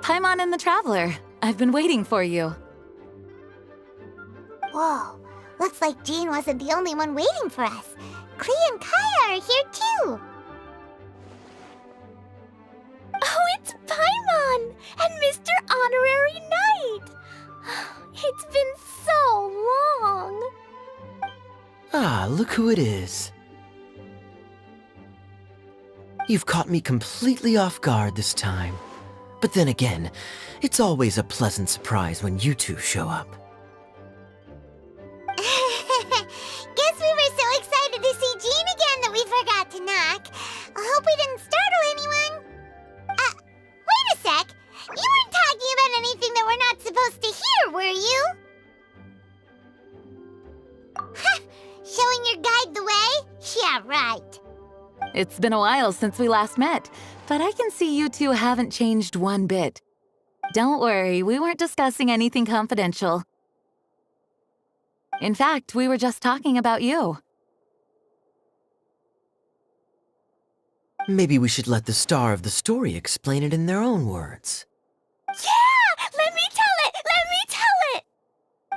Paimon and the Traveler. I've been waiting for you. Whoa, looks like Jean wasn't the only one waiting for us. Klee and Kaya are here too. Oh, it's Paimon and Mr. Honorary Knight. It's been so long. Ah, look who it is. You've caught me completely off guard this time. But then again, it's always a pleasant surprise when you two show up. Guess we were so excited to see Jean again that we forgot to knock. I hope we didn't startle anyone. Wait a sec. You weren't talking about anything that we're not supposed to hear, were you? Ha! Showing your guide the way? Yeah, right. It's been a while since we last met, but I can see you two haven't changed one bit. Don't worry, we weren't discussing anything confidential. In fact, we were just talking about you. Maybe we should let the star of the story explain it in their own words. Yeah! Let me tell it! Let me tell it!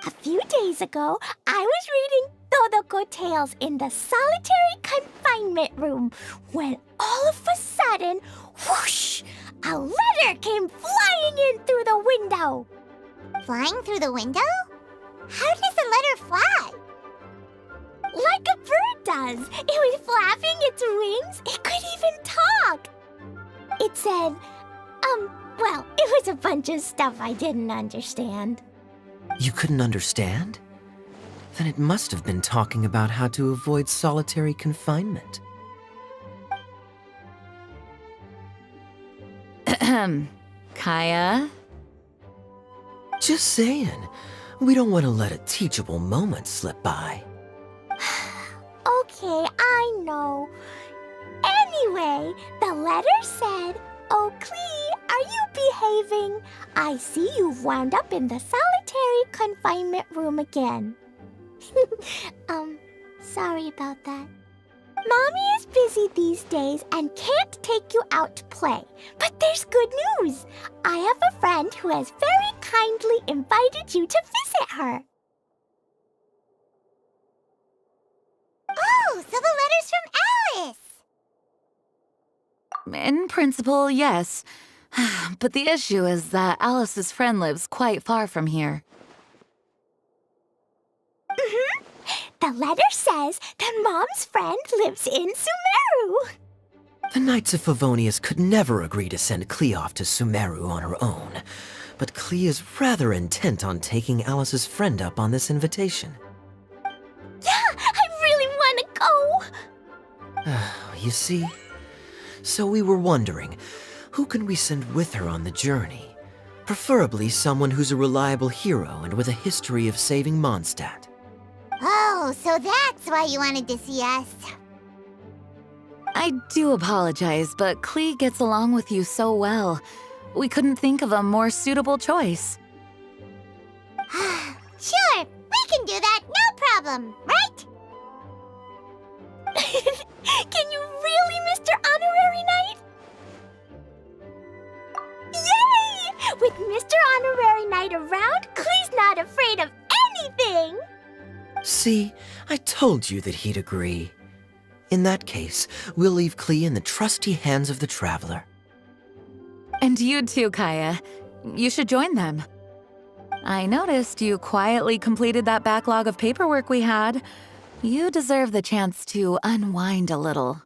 A few days ago, I was reading Todoko Tales in the solitary confinement room when all of a sudden, whoosh! A letter came flying in through the window. Flying through the window? How does a letter fly? Like a bird does. It was flapping its wings. It could even talk. It said, well, it was a bunch of stuff I didn't understand. You couldn't understand? Then it must have been talking about how to avoid solitary confinement. Kaya? Just saying. We don't want to let a teachable moment slip by. Okay, I know. Anyway, the letter said, "Oh, Klee, are you behaving? I see you've wound up in the solitary confinement room again." Sorry about that. Mommy is busy these days and can't take you out to play. But there's good news. I have a friend who has very kindly invited you to visit her. Oh, so the letter's from Alice! In principle, yes. But the issue is that Alice's friend lives quite far from here. The letter says that Mom's friend lives in Sumeru. The Knights of Favonius could never agree to send Klee off to Sumeru on her own, but Klee is rather intent on taking Alice's friend up on this invitation. Yeah, I really want to go. You see? So we were wondering, who can we send with her on the journey? Preferably someone who's a reliable hero and with a history of saving Mondstadt. Oh, so that's why you wanted to see us. I do apologize, but Klee gets along with you so well. We couldn't think of a more suitable choice. Sure, we can do that, no problem, right? Can you really, Mr. Honorary Knight? Yay! With Mr. Honorary Knight around, Klee's not afraid of anything! See, I told you that he'd agree. In that case, we'll leave Klee in the trusty hands of the Traveler. And you too, Kaya. You should join them. I noticed you quietly completed that backlog of paperwork we had. You deserve the chance to unwind a little.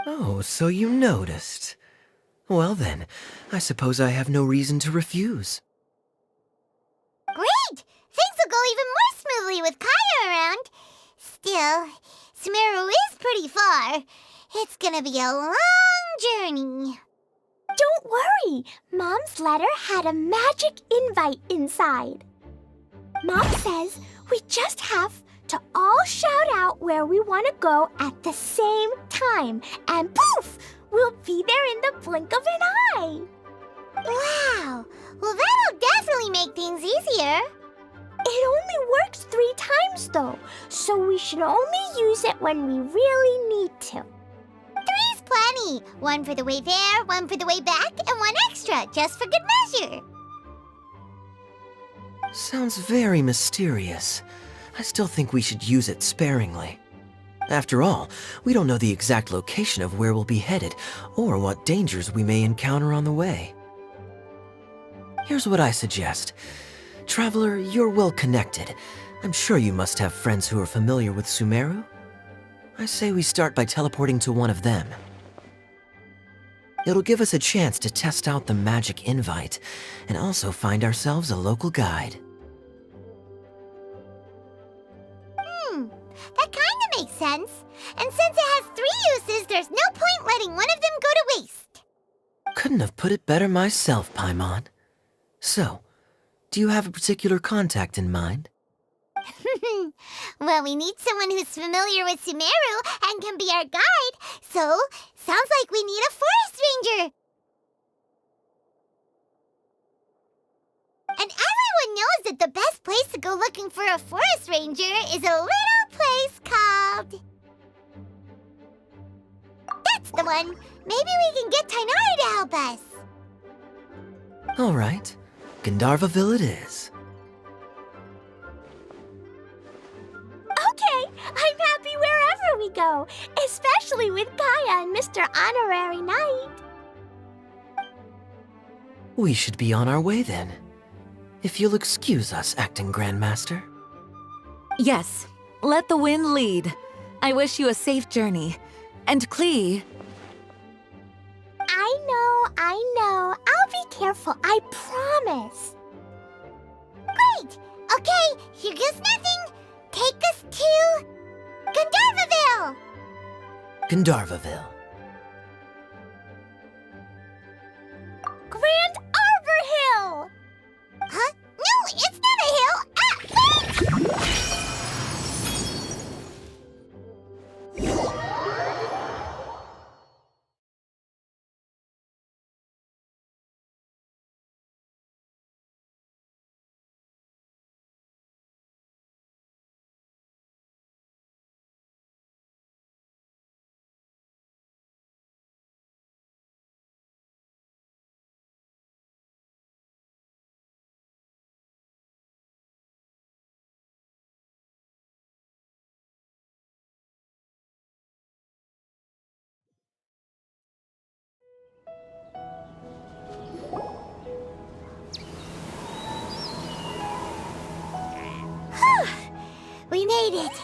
Oh, so you noticed. Well then, I suppose I have no reason to refuse. Great! Things will go even more smoothly with Kaya around. Still, Sumeru is pretty far. It's gonna be a long journey. Don't worry, Mom's letter had a magic invite inside. Mom says we just have to all shout out where we want to go at the same time, and poof, we'll be there in the blink of an eye. Wow! Well, that'll definitely make things easier. It only works 3 times though, so we should only use it when we really need to. 3's plenty money. One for the way there, one for the way back, and one extra, just for good measure. Sounds very mysterious. I still think we should use it sparingly. After all, we don't know the exact location of where we'll be headed, or what dangers we may encounter on the way. Here's what I suggest. Traveler, you're well connected. I'm sure you must have friends who are familiar with Sumeru. I say we start by teleporting to one of them. It'll give us a chance to test out the magic invite, and also find ourselves a local guide. That kinda makes sense. And since it has 3 uses, there's no point letting one of them go to waste. Couldn't have put it better myself, Paimon. So, do you have a particular contact in mind? Well, we need someone who's familiar with Sumeru and can be our guide, so sounds like we need a forest ranger. And everyone knows that the best place to go looking for a forest ranger is a little place called... That's the one! Maybe we can get Tainari to help us. All right, Gandharvaville it is. Okay, I'm happy wherever we go, especially with Gaia and Mr. Honorary Knight. We should be on our way then. If you'll excuse us, Acting Grandmaster. Yes, let the wind lead. I wish you a safe journey. And Klee, I know. I'll be careful, I promise. Great! Okay, here goes nothing. Take us to... Gandharvaville! Gandharvaville. Grand Arbor Hill! Huh? No, it's not a hill! Ah, wait! We made it!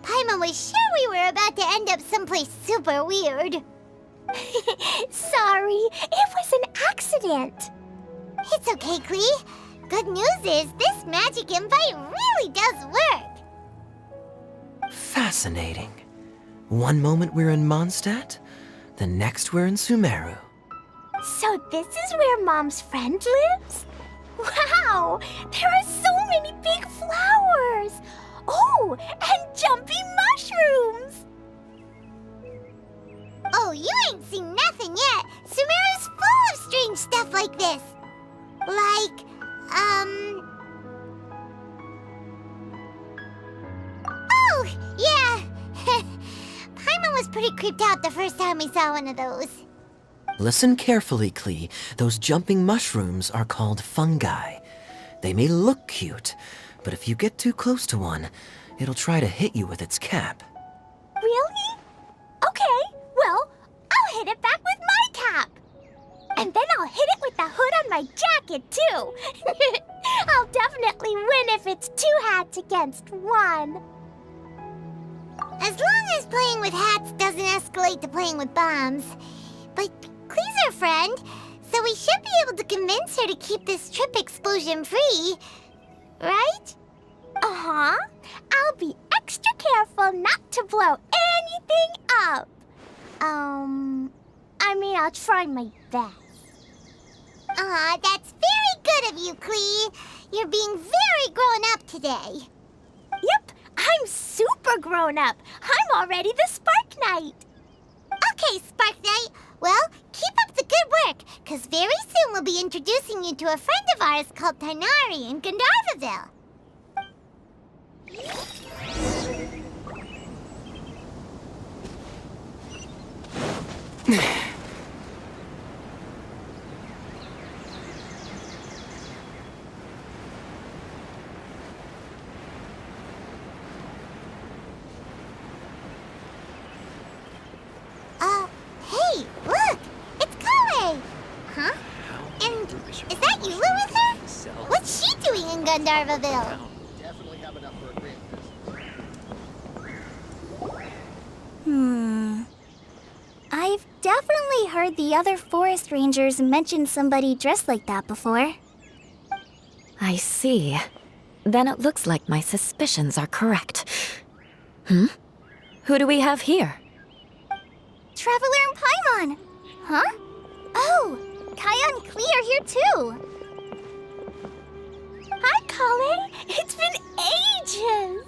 Paimon was sure we were about to end up someplace super weird. Sorry, it was an accident. It's okay, Klee. Good news is this magic invite really does work. Fascinating. One moment we're in Mondstadt, the next we're in Sumeru. So this is where Mom's friend lives? Wow, there are so many big flowers. Oh, and jumping mushrooms. Oh, you ain't seen nothing yet. Sumeru's full of strange stuff like this. Like, Oh, yeah. Paimon was pretty creeped out the first time we saw one of those. Listen carefully, Klee. Those jumping mushrooms are called fungi. They may look cute, but if you get too close to one, it'll try to hit you with its cap. Really? Okay, well, I'll hit it back with my cap. And then I'll hit it with the hood on my jacket, too. I'll definitely win if it's 2 hats against 1. As long as playing with hats doesn't escalate to playing with bombs. But Klee's our friend, so we should be able to convince her to keep this trip explosion-free. Right? Uh-huh. I'll be extra careful not to blow anything up. I'll try my best. Aw, that's very good of you, Klee. You're being very grown up today. Yep, I'm super grown up. I'm already the Spark Knight. Okay, Spark Knight. Well, keep up the good work, because very soon we'll be introducing you to a friend of ours called Tainari in Gandharvaville. Hey, look! It's Kale! Huh? And is that Eula with her? What's she doing in Gandharvaville? Definitely have enough for a grand I've definitely heard the other forest rangers mention somebody dressed like that before. I see. Then it looks like my suspicions are correct. Who do we have here? Traveler and Paimon! Huh? Oh, Kaya and Klee are here too! Hi, Kale! It's been ages!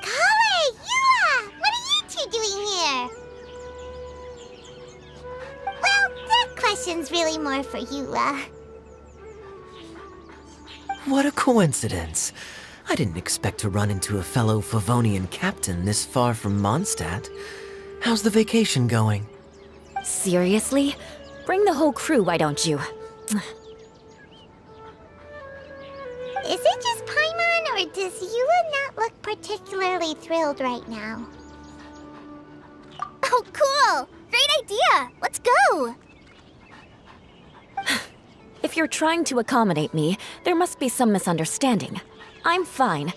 Kale! Eula! What are you two doing here? Well, that question's really more for Eula. What a coincidence. I didn't expect to run into a fellow Favonian captain this far from Mondstadt. How's the vacation going? Seriously? Bring the whole crew, why don't you? Is it just Paimon, or does Eula not look particularly thrilled right now? Oh, cool! Great idea! Let's go! If you're trying to accommodate me, there must be some misunderstanding. I'm fine.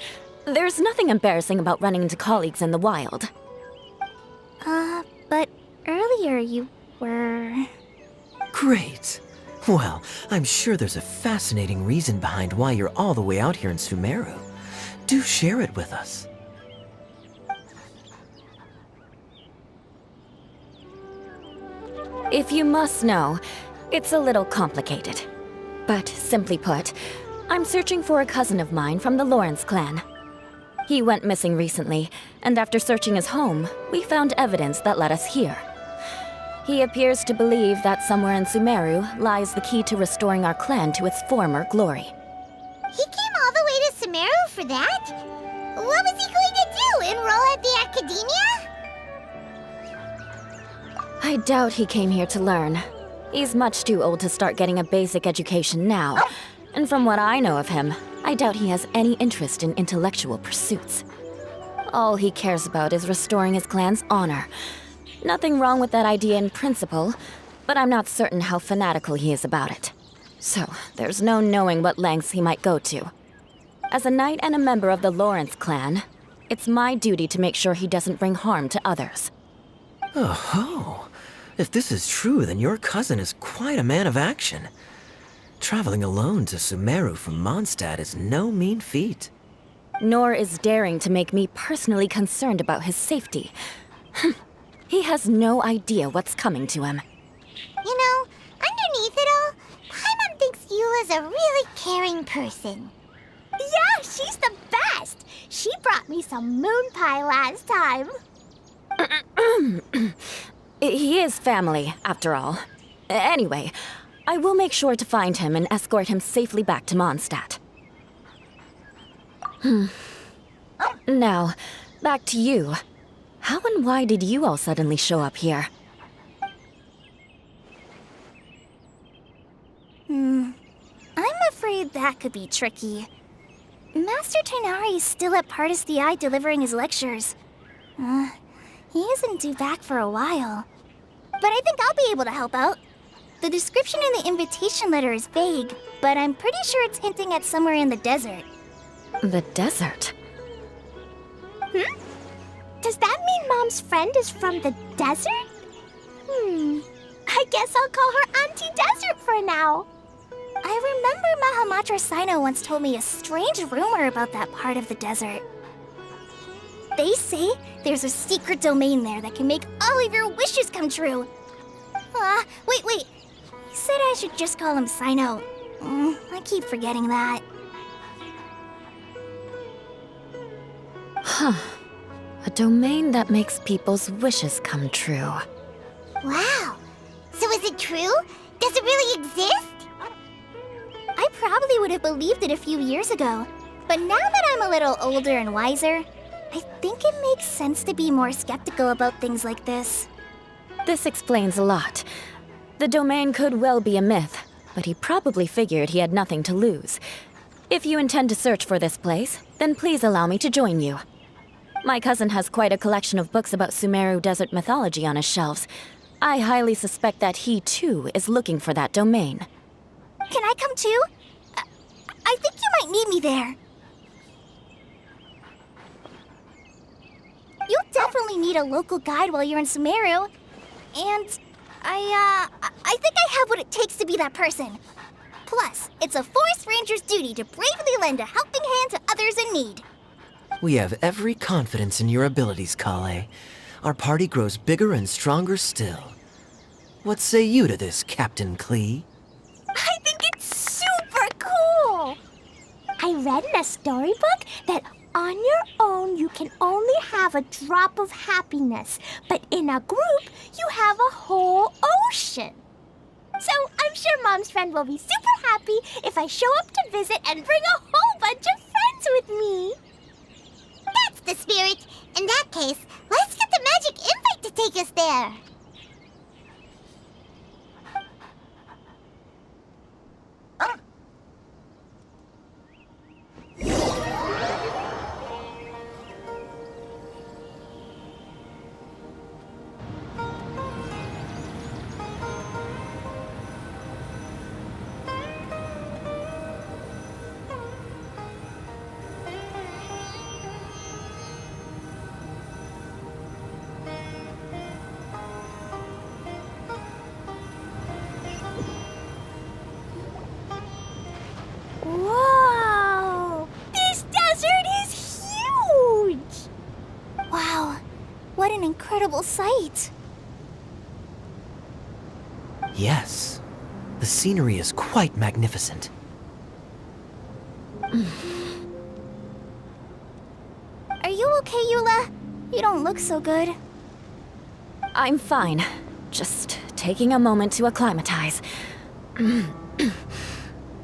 There's nothing embarrassing about running into colleagues in the wild. But earlier you were... Great. Well, I'm sure there's a fascinating reason behind why you're all the way out here in Sumeru. Do share it with us. If you must know, it's a little complicated. But simply put, I'm searching for a cousin of mine from the Lawrence clan. He went missing recently, and after searching his home, we found evidence that led us here. He appears to believe that somewhere in Sumeru lies the key to restoring our clan to its former glory. He came all the way to Sumeru for that? What was he going to do? Enroll at the academia? I doubt he came here to learn. He's much too old to start getting a basic education now. And from what I know of him, I doubt he has any interest in intellectual pursuits. All he cares about is restoring his clan's honor. Nothing wrong with that idea in principle, but I'm not certain how fanatical he is about it. So, there's no knowing what lengths he might go to. As a knight and a member of the Lawrence clan, it's my duty to make sure he doesn't bring harm to others. Oh-ho. If this is true, then your cousin is quite a man of action. Traveling alone to Sumeru from Mondstadt is no mean feat. Nor is daring to make me personally concerned about his safety. He has no idea what's coming to him. You know, underneath it all, Paimon thinks Eula's a really caring person. Yeah, she's the best! She brought me some moon pie last time. He is family, after all. Anyway, I will make sure to find him and escort him safely back to Mondstadt. Now, back to you. How and why did you all suddenly show up here? I'm afraid that could be tricky. Master Tighnari is still at Pardis the Eye delivering his lectures. He isn't due back for a while. But I think I'll be able to help out. The description in the invitation letter is vague, but I'm pretty sure it's hinting at somewhere in the desert. The desert? Does that mean Mom's friend is from the desert? I guess I'll call her Auntie Desert for now. I remember Mahamatra Sino once told me a strange rumor about that part of the desert. They say there's a secret domain there that can make all of your wishes come true. Wait. He said I should just call him Sino. I keep forgetting that. A domain that makes people's wishes come true. Wow. So is it true? Does it really exist? I probably would have believed it a few years ago. But now that I'm a little older and wiser, I think it makes sense to be more skeptical about things like this. This explains a lot. The domain could well be a myth, but he probably figured he had nothing to lose. If you intend to search for this place, then please allow me to join you. My cousin has quite a collection of books about Sumeru desert mythology on his shelves. I highly suspect that he, too, is looking for that domain. Can I come too? I think you might need me there. You'll definitely need a local guide while you're in Sumeru. And I think I have what it takes to be that person. Plus, it's a forest ranger's duty to bravely lend a helping hand to others in need. We have every confidence in your abilities, Kale. Our party grows bigger and stronger still. What say you to this, Captain Klee? I think it's super cool! I read in a storybook that on your own you can only have a drop of happiness, but in a group you have a whole ocean. So I'm sure Mom's friend will be super happy if I show up to visit and bring a whole bunch of friends with me. That's the spirit. In that case, let's get the magic invite to take us there. Whoa! This desert is huge! Wow, what an incredible sight. Yes. The scenery is quite magnificent. Are you okay, Eula? You don't look so good. I'm fine. Just taking a moment to acclimatize.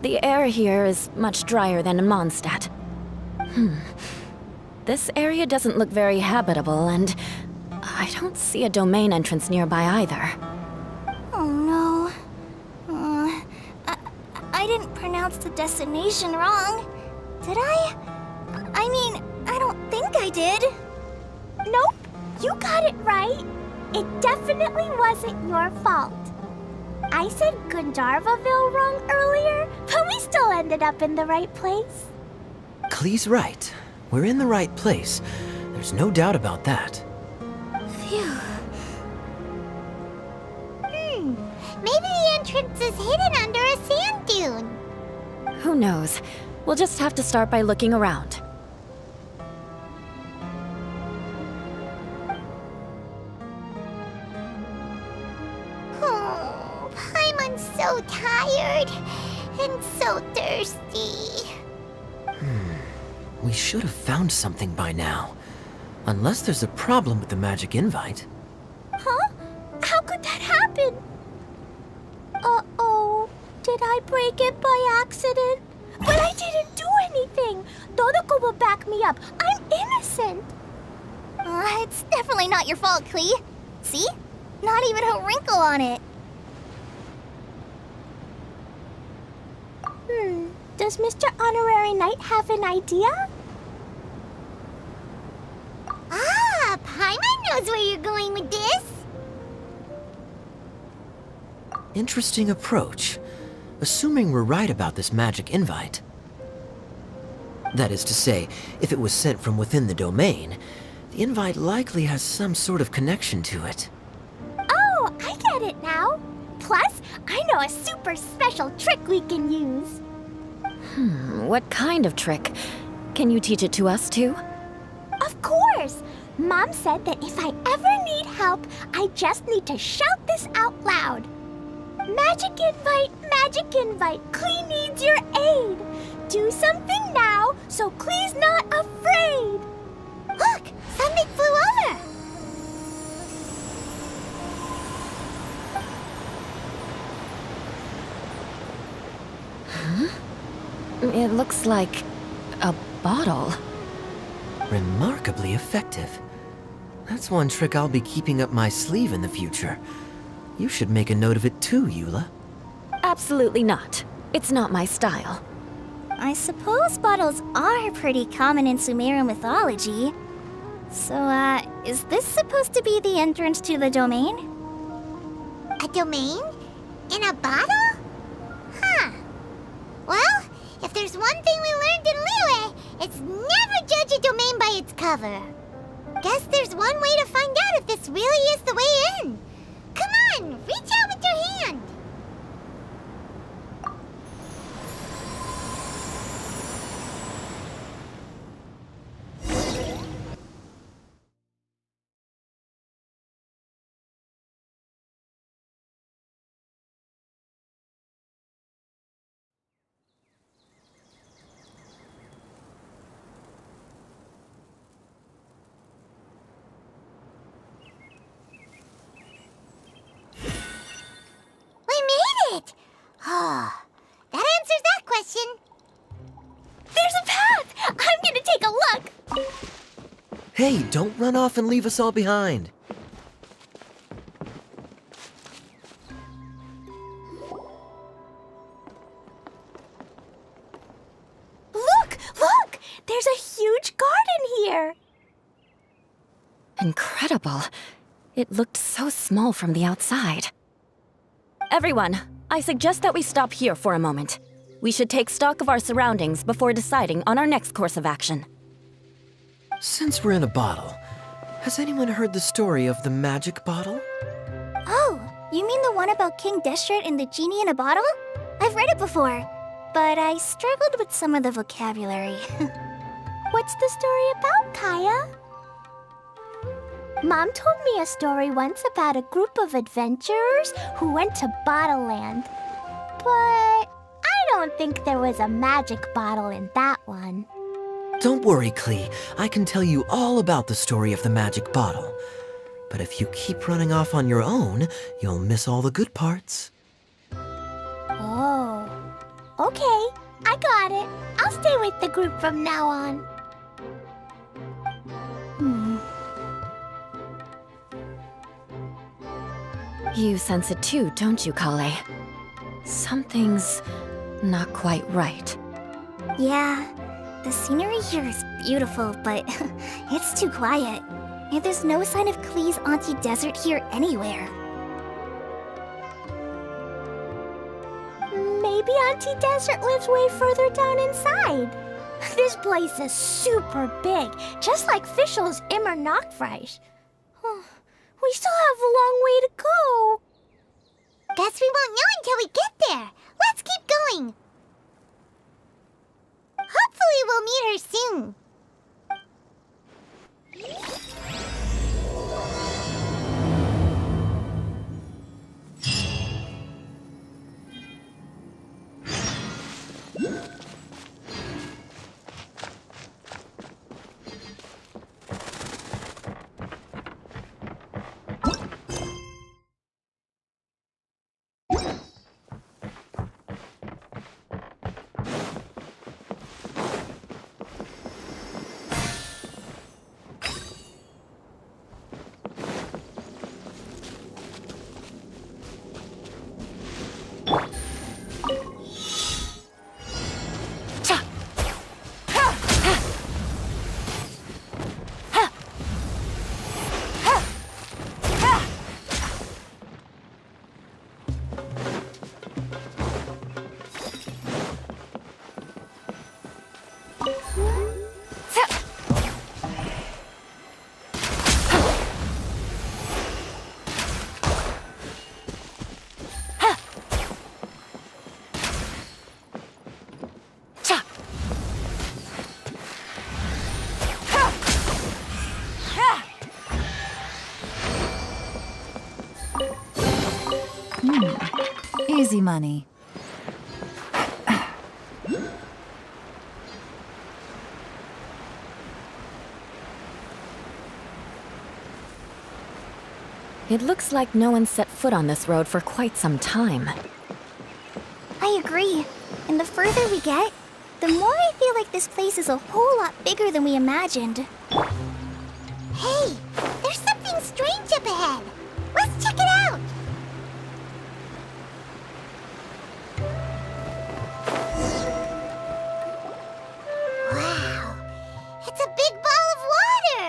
The air here is much drier than in Mondstadt. This area doesn't look very habitable, and I don't see a domain entrance nearby either. Oh no. I didn't pronounce the destination wrong. Did I? I mean, I don't think I did. Nope, you got it right. It definitely wasn't your fault. I said Gundarvaville wrong earlier, but we still ended up in the right place. Klee's right. We're in the right place. There's no doubt about that. Phew. Maybe the entrance is hidden under a sand dune. Who knows? We'll just have to start by looking around. Oh, Paimon's so tired and so thirsty. We should have found something by now. Unless there's a problem with the magic invite. Huh? How could that happen? Uh-oh. Did I break it by accident? But I didn't do anything. Todoko will back me up. I'm innocent. It's definitely not your fault, Klee. See? Not even a wrinkle on it. Does Mr. Honorary Knight have an idea? Ah, Paimon knows where you're going with this. Interesting approach. Assuming we're right about this magic invite. That is to say, if it was sent from within the domain, the invite likely has some sort of connection to it. Oh, I get it now. Plus, I know a super special trick we can use. What kind of trick? Can you teach it to us too? Of course! Mom said that if I ever need help, I just need to shout this out loud. Magic invite, Klee needs your aid. Do something now so Klee's not afraid. Look, something flew over. It looks like a bottle. Remarkably effective. That's one trick I'll be keeping up my sleeve in the future. You should make a note of it too, Eula. Absolutely not. It's not my style. I suppose bottles are pretty common in Sumerian mythology. So, is this supposed to be the entrance to the domain? A domain? In a bottle? Huh. Well, if there's one thing we learned in Liyue, it's never judge a domain by its cover. Guess there's one way to find out if this really is the way in. Come on, reach out with your hand. It. Oh, that answers that question. There's a path! I'm gonna take a look! Hey, don't run off and leave us all behind. Look! There's a huge garden here! Incredible. It looked so small from the outside. Everyone, I suggest that we stop here for a moment. We should take stock of our surroundings before deciding on our next course of action. Since we're in a bottle, has anyone heard the story of the magic bottle? Oh, you mean the one about King Deshret and the genie in a bottle? I've read it before, but I struggled with some of the vocabulary. What's the story about, Kaya? Mom told me a story once about a group of adventurers who went to Bottle Land. But I don't think there was a magic bottle in that one. Don't worry, Klee. I can tell you all about the story of the magic bottle. But if you keep running off on your own, you'll miss all the good parts. Oh, okay. I got it. I'll stay with the group from now on. You sense it too, don't you, Kale? Something's not quite right. Yeah, the scenery here is beautiful, but it's too quiet. And there's no sign of Klee's Auntie Desert here anywhere. Maybe Auntie Desert lives way further down inside. This place is super big, just like Fischl's Immer Nachtreich. We still have a long way to go. Guess we won't know until we get there. Let's keep going. Hopefully we'll meet her soon. Easy money. It looks like no one set foot on this road for quite some time. I agree. And the further we get, the more I feel like this place is a whole lot bigger than we imagined. Hey, there's something strange up ahead. Let's check it out. Wow, it's a big ball of water.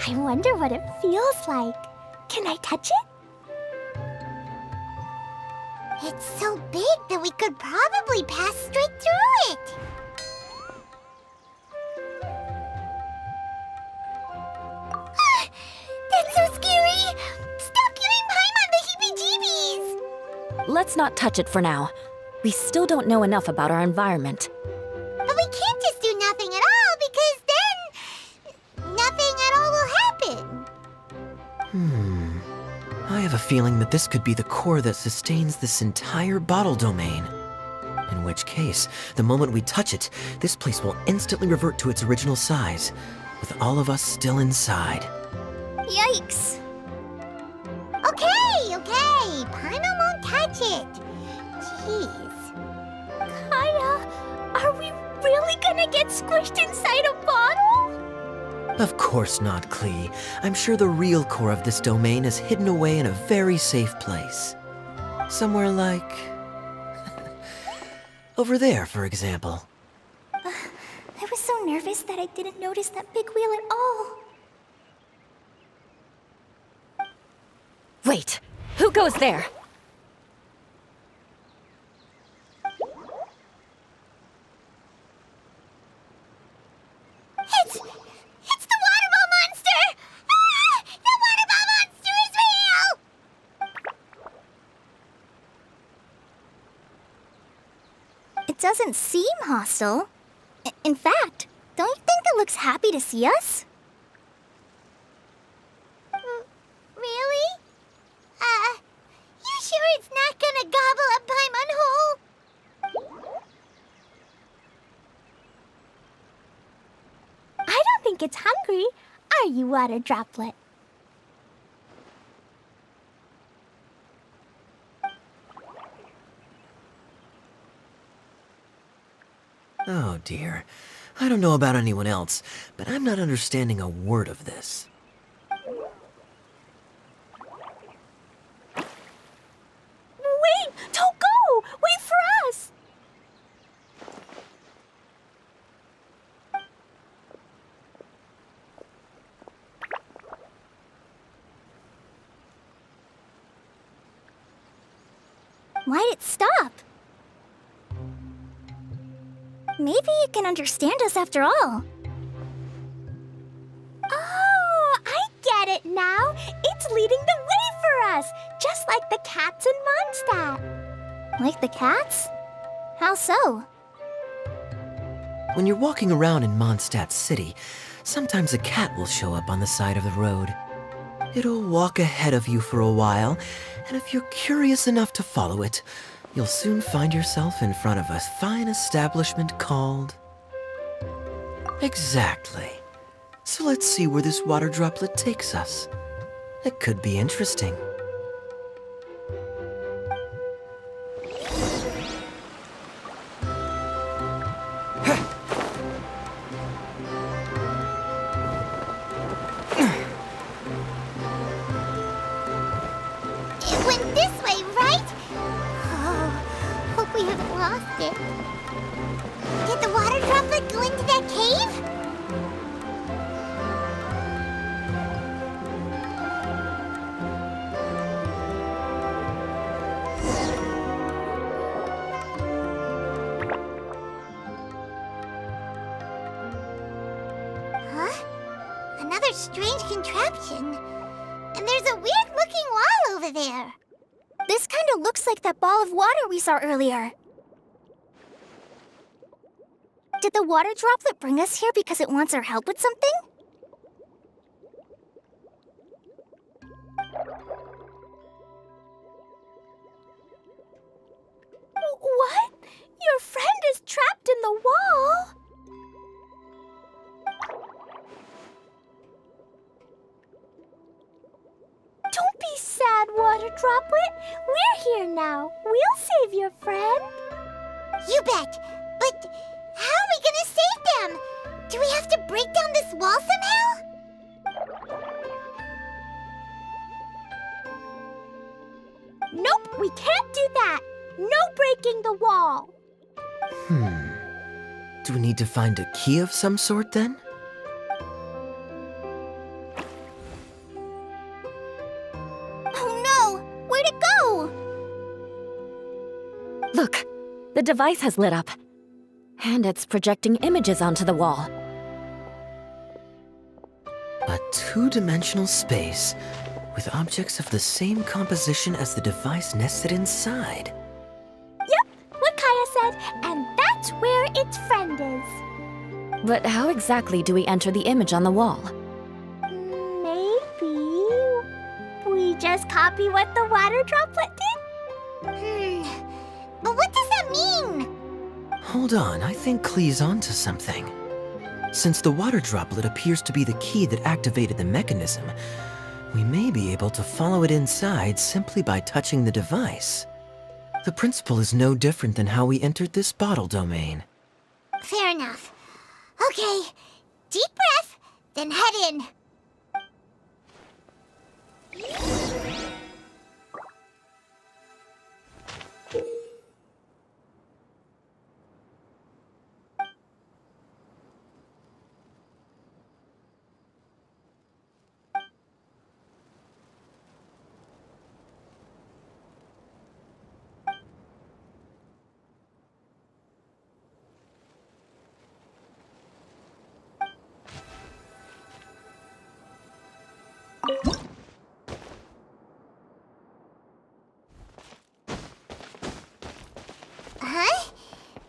I wonder what it feels like. Can I touch it? It's so big that we could probably pass straight through it. That's so scary! Stop giving Paimon the heebie-jeebies! Let's not touch it for now. We still don't know enough about our environment. But we can't just do nothing at all, because then nothing at all will happen. I have a feeling that this could be the core that sustains this entire bottle domain. In which case, the moment we touch it, this place will instantly revert to its original size, with all of us still inside. Yikes! Okay. Paimon won't touch it. Jeez. Kaya, are we really gonna get squished inside a bottle? Of course not, Klee. I'm sure the real core of this domain is hidden away in a very safe place. Somewhere like... over there, for example. I was so nervous that I didn't notice that big wheel at all. Wait! Who goes there? It's the water ball monster! Ah! The water ball monster is real! It doesn't seem hostile. In fact, don't you think it looks happy to see us? Really? You sure it's not gonna gobble up Paimon whole? I don't think it's hungry. Are you, Water Droplet? Oh dear. I don't know about anyone else, but I'm not understanding a word of this. Wait! Don't go! Wait for us! Why'd it stop? Maybe it can understand us after all. Oh, I get it now. It's leading the way for us, just like the cats in Mondstadt. Like the cats? How so? When you're walking around in Mondstadt City, sometimes a cat will show up on the side of the road. It'll walk ahead of you for a while, and if you're curious enough to follow it, you'll soon find yourself in front of a fine establishment called... Exactly. So let's see where this water droplet takes us. It could be interesting. It went this way, right? Oh, hope we haven't lost it. Did the water droplet go into that cave? Huh? Another strange contraption. And there's a weird-looking wall over there. This kind of looks like that ball of water we saw earlier. Did the water droplet bring us here because it wants our help with something? What? Your friend is trapped in the wall? Don't be sad, Water Droplet. We're here now. We'll save your friend. You bet. But how are we gonna save them? Do we have to break down this wall somehow? Do we need to find a key of some sort then? Oh no! Where'd it go? Look, the device has lit up. And it's projecting images onto the wall. A two-dimensional space with objects of the same composition as the device nested inside. Yep, what Kaya said, and that's where its friend is. But how exactly do we enter the image on the wall? Maybe we just copy what the water droplet did? But what does that mean? Hold on, I think Klee's onto something. Since the water droplet appears to be the key that activated the mechanism, we may be able to follow it inside simply by touching the device. The principle is no different than how we entered this bottle domain. Fair enough. Okay, deep breath, then head in. Huh?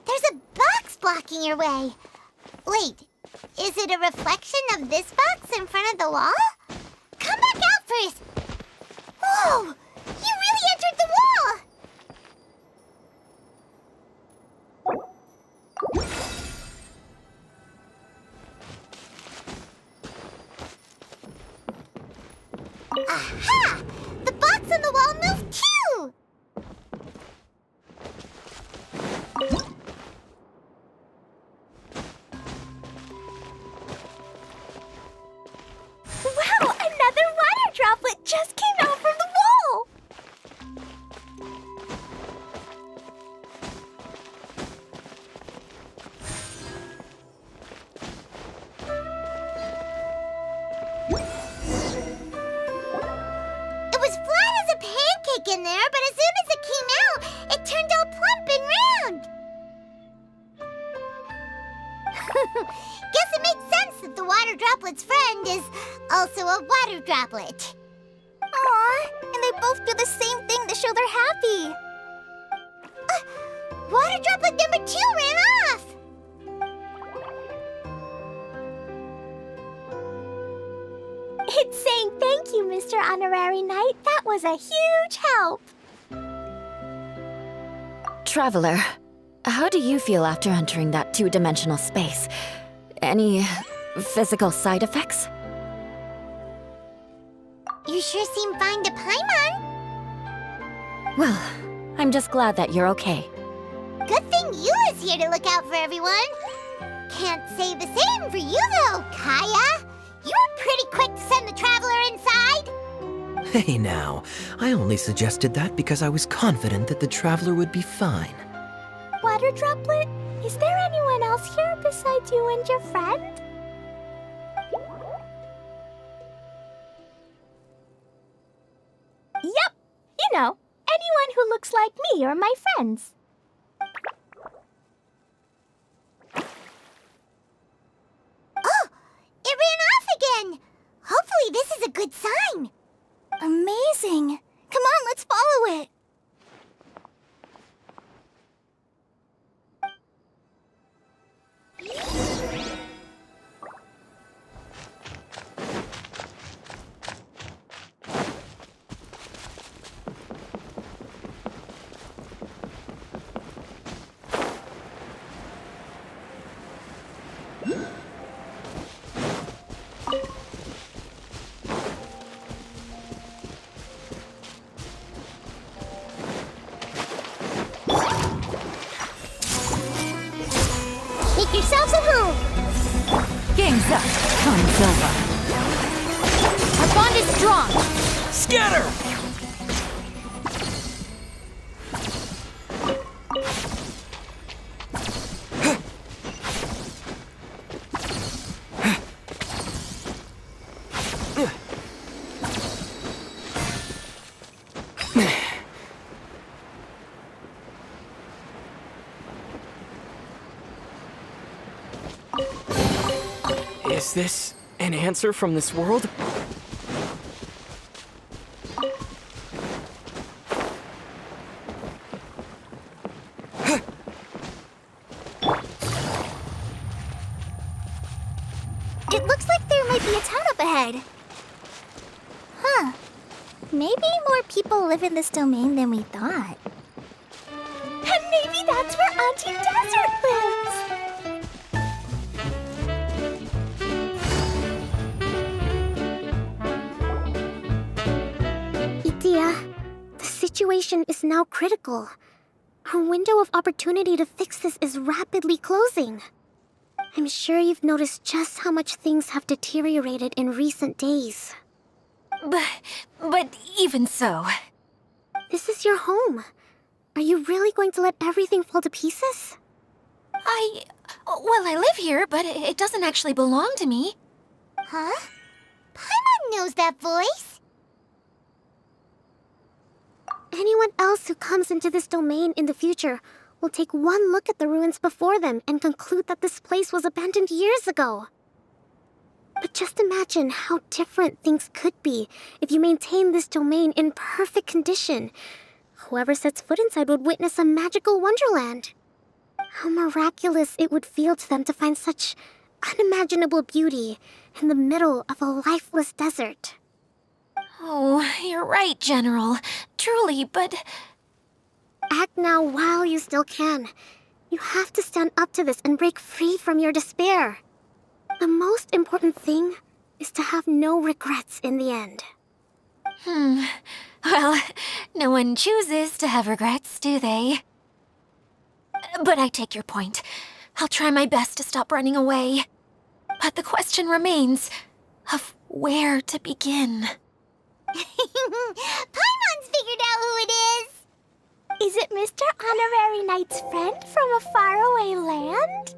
There's a box blocking your way. Wait, is it a reflection of this box in front of the wall? Come back out first. Whoa! You really entered the wall! Aha! The box on the wall moved too! Wow, another water droplet just came out from the wall! It was flat as a pancake in there, but as soon as it came out, it turned all plump and round. Guess it makes sense that the water droplet's friend is also a water droplet. Aw, and they both do the same thing to show they're happy. Water droplet number 2 ran off. It's saying thank you, Mr. Honorary Knight. That was a huge help. Traveler, how do you feel after entering that two-dimensional space? Any physical side effects? You sure seem fine to Paimon. Well, I'm just glad that you're okay. Good thing you is here to look out for everyone. Can't say the same for you though, Kaya. You were pretty quick to send the traveler inside. Hey now, I only suggested that because I was confident that the traveler would be fine. Water droplet, is there anyone else here besides you and your friend? Yep, you know, anyone who looks like me or my friends. Oh, it ran off again. Hopefully this is a good sign. Amazing. Come on, let's follow it. Make yourselves at home. Game's up. Time's over. Our bond is strong. Scatter! Is this an answer from this world? It looks like there might be a town up ahead. Huh. Maybe more people live in this domain than we thought. And maybe that's where Auntie Desert lives. Idea, the situation is now critical. Our window of opportunity to fix this is rapidly closing. I'm sure you've noticed just how much things have deteriorated in recent days. But even so... This is your home. Are you really going to let everything fall to pieces? Well, I live here, but it doesn't actually belong to me. Huh? Paimon knows that voice. Anyone else who comes into this domain in the future will take one look at the ruins before them and conclude that this place was abandoned years ago. But just imagine how different things could be if you maintain this domain in perfect condition. Whoever sets foot inside would witness a magical wonderland. How miraculous it would feel to them to find such unimaginable beauty in the middle of a lifeless desert. Oh, you're right, General. Truly, but... Act now while you still can. You have to stand up to this and break free from your despair. The most important thing is to have no regrets in the end. Well, no one chooses to have regrets, do they? But I take your point. I'll try my best to stop running away. But the question remains of where to begin. Paimon's figured out who it is. Is it Mr. Honorary Knight's friend from a faraway land?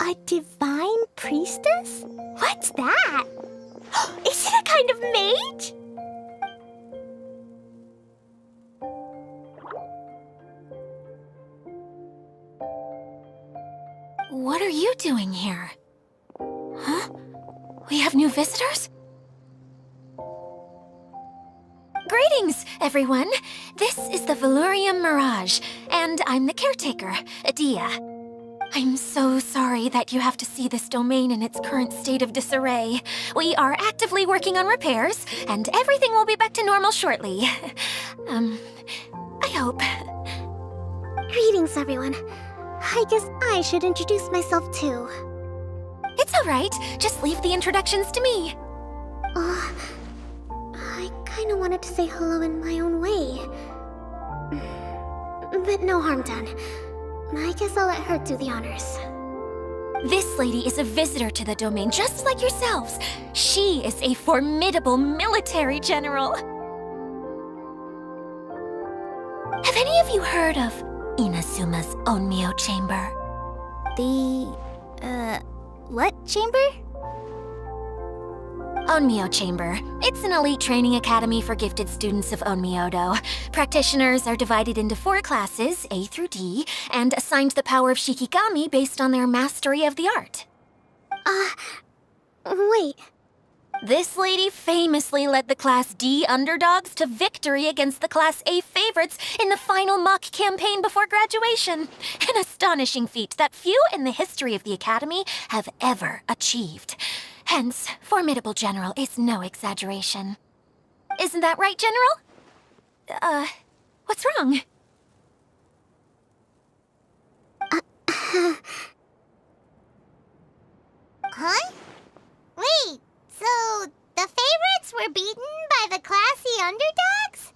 A divine priestess? What's that? Is it a kind of mage? What are you doing here? Huh? We have new visitors? Greetings, everyone. This is the Valurium Mirage, and I'm the caretaker, Adia. I'm so sorry that you have to see this domain in its current state of disarray. We are actively working on repairs, and everything will be back to normal shortly. I hope. Greetings, everyone. I guess I should introduce myself too. It's all right. Just leave the introductions to me. I kinda wanted to say hello in my own way. But no harm done. I guess I'll let her do the honors. This lady is a visitor to the domain, just like yourselves. She is a formidable military general. Have any of you heard of Inazuma's Onmyo Chamber? What chamber? Onmyo Chamber. It's an elite training academy for gifted students of Onmyodo. Practitioners are divided into 4 classes, A through D, and assigned the power of Shikigami based on their mastery of the art. Wait. This lady famously led the Class D underdogs to victory against the Class A favorites in the final mock campaign before graduation. An astonishing feat that few in the history of the Academy have ever achieved. Hence, formidable general is no exaggeration. Isn't that right, General? What's wrong? Huh? Wait, so the favorites were beaten by the classy underdogs?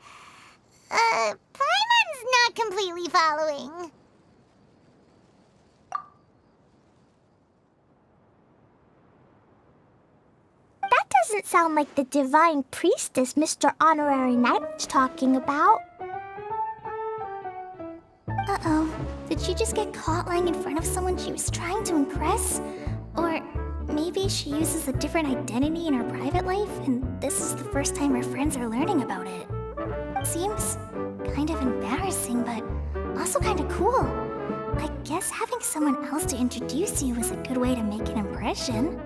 Paimon's not completely following. That doesn't sound like the divine priestess Mr. Honorary Knight was talking about. Uh-oh. Did she just get caught lying in front of someone she was trying to impress? Or maybe she uses a different identity in her private life, and this is the first time her friends are learning about it. Seems kind of embarrassing, but also kind of cool. guess having someone else to introduce you is a good way to make an impression.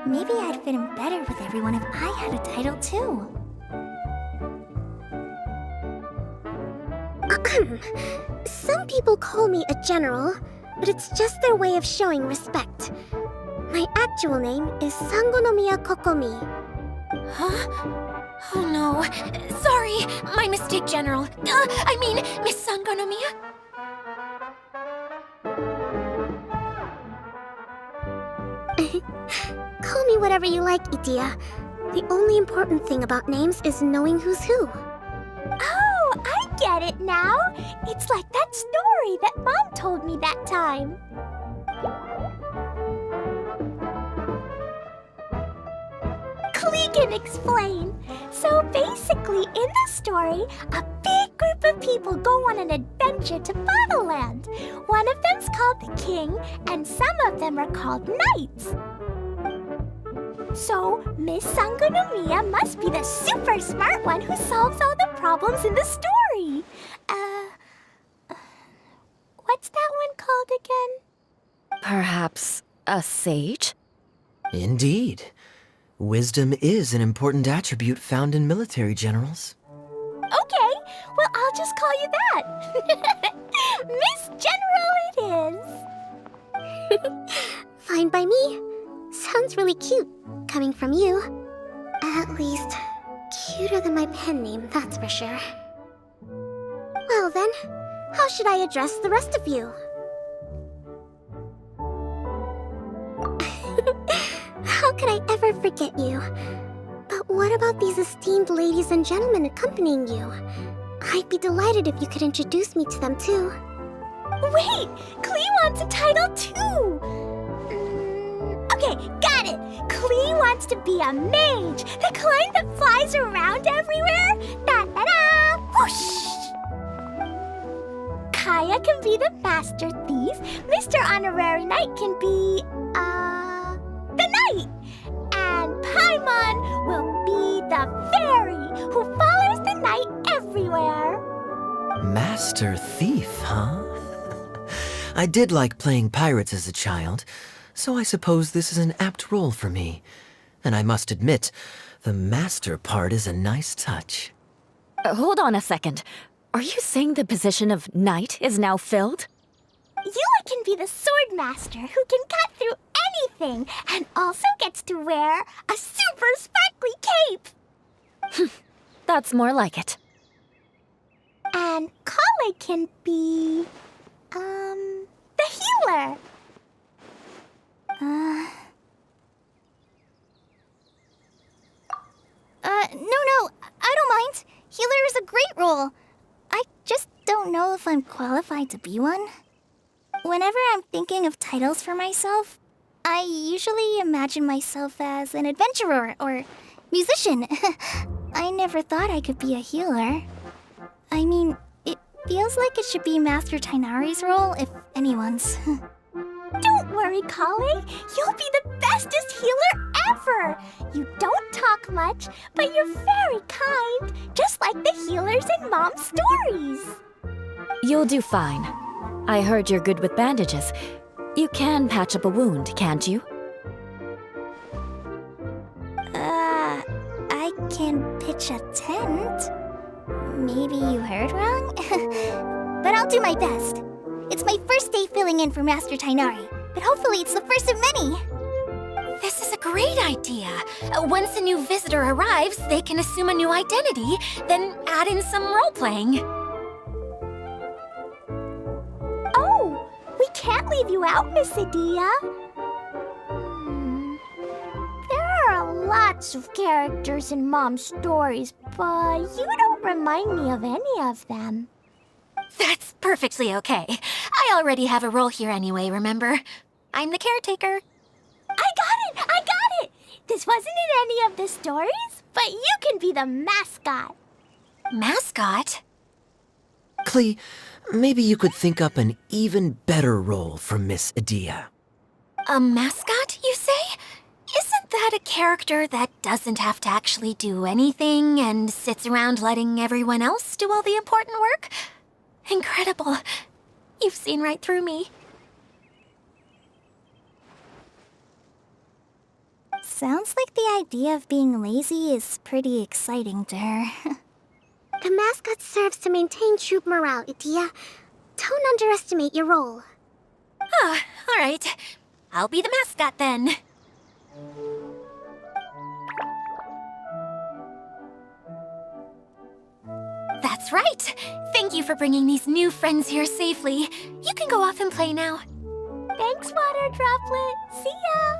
Maybe I'd fit in better with everyone if I had a title too. Some people call me a general, but it's just their way of showing respect. My actual name is Sangonomiya Kokomi. Huh? Oh no. Sorry, my mistake, General. I mean, Miss Sangonomiya. Call me whatever you like, Itia. The only important thing about names is knowing who's who. Oh, I get it now. It's like that story that Mom told me that time. Klee can explain. So basically, in the story, a big group of people go on an adventure to Bottleland. One of them's called the King, and some of them are called Knights. So, Miss Sangonomiya must be the super smart one who solves all the problems in the story. What's that one called again? Perhaps a sage? Indeed. Wisdom is an important attribute found in military generals. Okay, well, I'll just call you that. Miss General it is. Fine by me. Sounds really cute, coming from you. At least, cuter than my pen name, that's for sure. Well then, how should I address the rest of you? How could I ever forget you? But what about these esteemed ladies and gentlemen accompanying you? I'd be delighted if you could introduce me to them too. Wait, Klee wants a title too. Okay, got it. Klee wants to be a mage, the kind that flies around everywhere. Da-da-da! Whoosh! Kaya can be the master thief. Mr. Honorary Knight can be, the knight. And Paimon will be the fairy who follows the knight everywhere. Master Thief, huh? I did like playing pirates as a child, so I suppose this is an apt role for me. And I must admit, the master part is a nice touch. Hold on a second. Are you saying the position of knight is now filled? Yula can be the sword master who can cut through anything and also gets to wear a super sparkly cape. That's more like it. And Kale can be, the healer. No, I don't mind. Healer is a great role. I just don't know if I'm qualified to be one. Whenever I'm thinking of titles for myself, I usually imagine myself as an adventurer or musician. I never thought I could be a healer. I mean, it feels like it should be Master Tainari's role, if anyone's. Don't worry, Kale. You'll be the bestest healer ever. You don't talk much, but you're very kind, just like the healers in Mom's stories. You'll do fine. I heard you're good with bandages. You can patch up a wound, can't you? I can pitch a tent. Maybe you heard wrong? But I'll do my best. It's my first day filling in for Master Tainari, but hopefully it's the first of many. This is a great idea. Once a new visitor arrives, they can assume a new identity, then add in some role-playing. Oh, we can't leave you out, Miss Adia. There are lots of characters in Mom's stories, but you don't remind me of any of them. That's perfectly okay. I already have a role here anyway, remember? I'm the caretaker. I got it! This wasn't in any of the stories, but you can be the mascot. Mascot? Klee, maybe you could think up an even better role for Miss Adia. A mascot, you say? Isn't that a character that doesn't have to actually do anything and sits around letting everyone else do all the important work? Incredible. You've seen right through me. Sounds like the idea of being lazy is pretty exciting to her. The mascot serves to maintain troop morale, Itia. Don't underestimate your role. Ah, all right. I'll be the mascot then. That's right. Thank you for bringing these new friends here safely. You can go off and play now. Thanks, Water Droplet. See ya!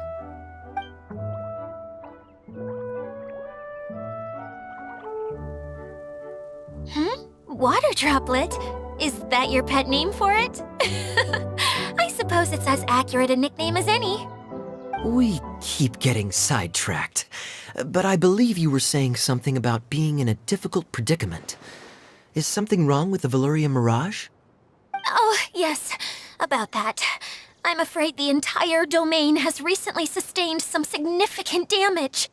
Water Droplet? Is that your pet name for it? I suppose it's as accurate a nickname as any. We keep getting sidetracked, but I believe you were saying something about being in a difficult predicament. Is something wrong with the Veluria Mirage? Oh, yes, about that. I'm afraid the entire domain has recently sustained some significant damage.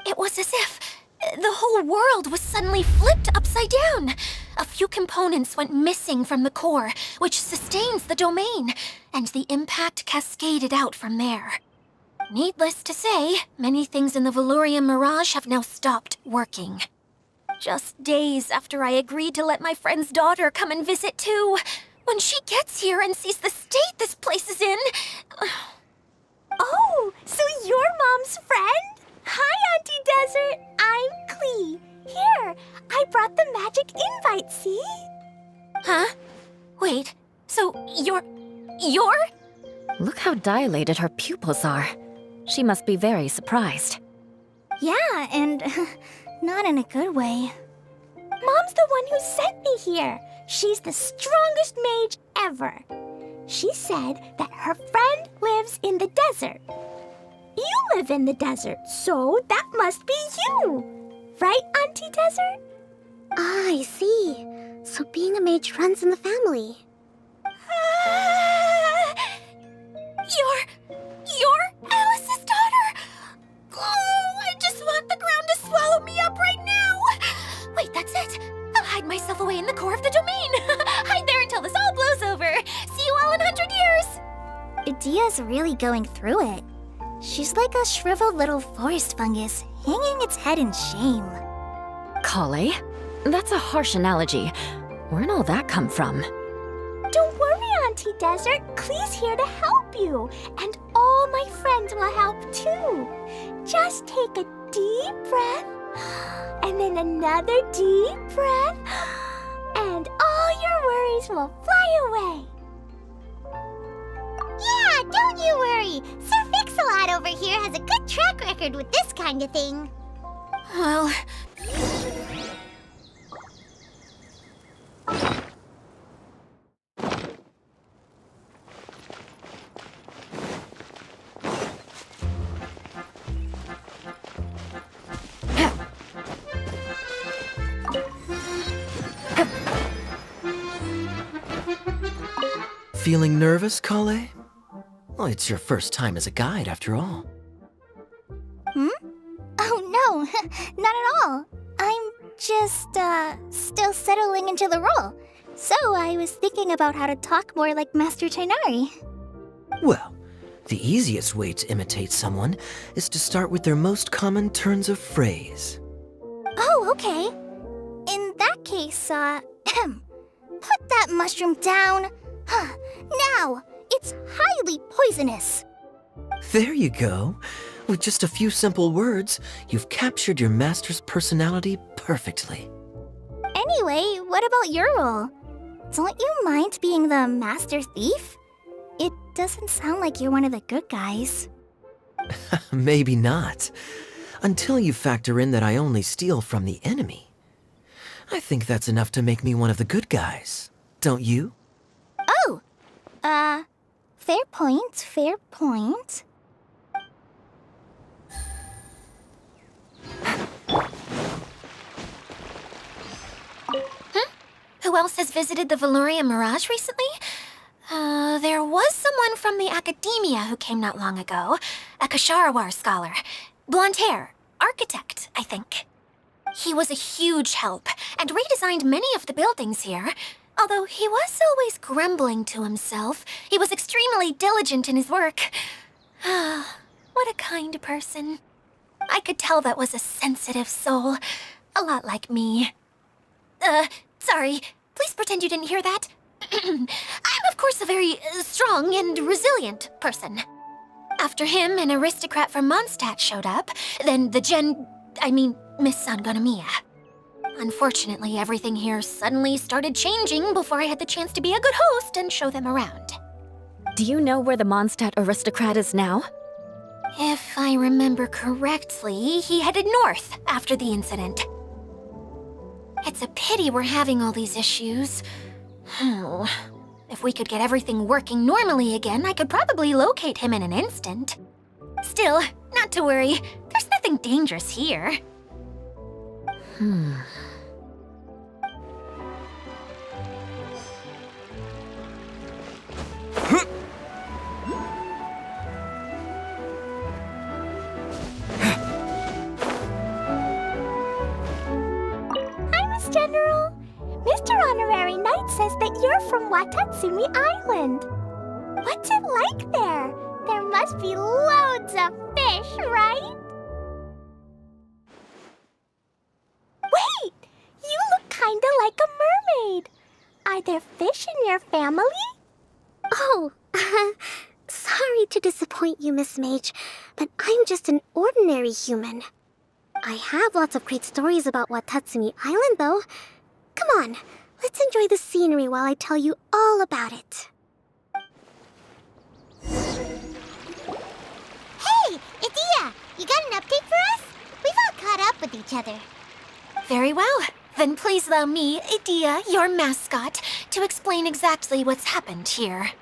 It was as if the whole world was suddenly flipped upside down. A few components went missing from the core, which sustains the domain, and the impact cascaded out from there. Needless to say, many things in the Veluria Mirage have now stopped working. Just days after I agreed to let my friend's daughter come and visit too. When she gets here and sees the state this place is in... Oh, so you're Mom's friend? Hi, Auntie Desert. I'm Klee. Here, I brought the magic invite, see? Huh? Wait, so you're... Look how dilated her pupils are. She must be very surprised. Yeah, and not in a good way. Mom's the one who sent me here. She's the strongest mage ever. She said that her friend lives in the desert. You live in the desert, so that must be you. Right, Auntie Desert? Ah, I see. So being a mage runs in the family. You're Alice's daughter! Oh, I just want the ground to swallow me up right now! Wait, that's it! I'll hide myself away in the core of the domain! Hide there until this all blows over! See you all in 100 years! Idia's really going through it. She's like a shriveled little forest fungus, hanging its head in shame. Kale? That's a harsh analogy. Where'd all that come from? Don't worry, Auntie Desert. Klee's here to help you. And all my friends will help too. Just take a deep breath, and then another deep breath, and all your worries will fly away. Yeah, don't you worry. Sir Fix-a-Lot over here has a good track record with this kind of thing. Well... Feeling nervous, Kale? Well, it's your first time as a guide, after all. Oh no, not at all. I'm just, still settling into the role. So I was thinking about how to talk more like Master Tighnari. Well, the easiest way to imitate someone is to start with their most common turns of phrase. Oh, okay. In that case, put that mushroom down. Now, it's highly poisonous. There you go. With just a few simple words, you've captured your master's personality perfectly. Anyway, what about your role? Don't you mind being the master thief? It doesn't sound like you're one of the good guys. Maybe not. Until you factor in that I only steal from the enemy. I think that's enough to make me one of the good guys. Don't you? Oh! Fair point, fair point. Who else has visited the Veluria Mirage recently? There was someone from the academia who came not long ago. A Kasharawar scholar. Blonde hair. Architect, I think. He was a huge help, and redesigned many of the buildings here. Although he was always grumbling to himself, he was extremely diligent in his work. What a kind person. I could tell that was a sensitive soul. A lot like me. Sorry. Please pretend you didn't hear that. I'm, of course, a very strong and resilient person. After him, an aristocrat from Mondstadt showed up. Then Miss Sangonomiya. Unfortunately, everything here suddenly started changing before I had the chance to be a good host and show them around. Do you know where the Mondstadt aristocrat is now? If I remember correctly, he headed north after the incident. It's a pity we're having all these issues. If we could get everything working normally again, I could probably locate him in an instant. Still, not to worry. There's nothing dangerous here. Hi, Miss General. Mr. Honorary Knight says that you're from Watatsumi Island. What's it like there? There must be loads of fish, right? Wait! You look kinda like a mermaid. Are there fish in your family? Oh, sorry to disappoint you, Miss Mage, but I'm just an ordinary human. I have lots of great stories about Watatsumi Island, though. Come on, let's enjoy the scenery while I tell you all about it. Hey, Idia, you got an update for us? We've all caught up with each other. Very well. Then please allow me, Idia, your mascot, to explain exactly what's happened here.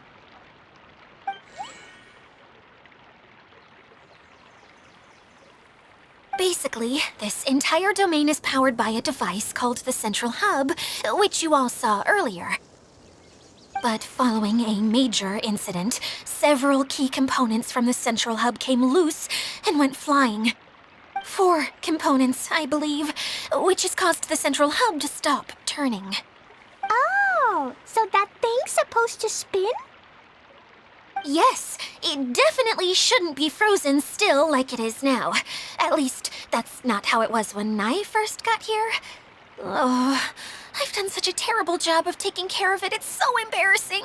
Basically, this entire domain is powered by a device called the Central Hub, which you all saw earlier. But following a major incident, several key components from the Central Hub came loose and went flying. 4 components, I believe, which has caused the Central Hub to stop turning. Oh, so that thing's supposed to spin? Yes, it definitely shouldn't be frozen still like it is now. At least, that's not how it was when I first got here. Oh, I've done such a terrible job of taking care of it, it's so embarrassing.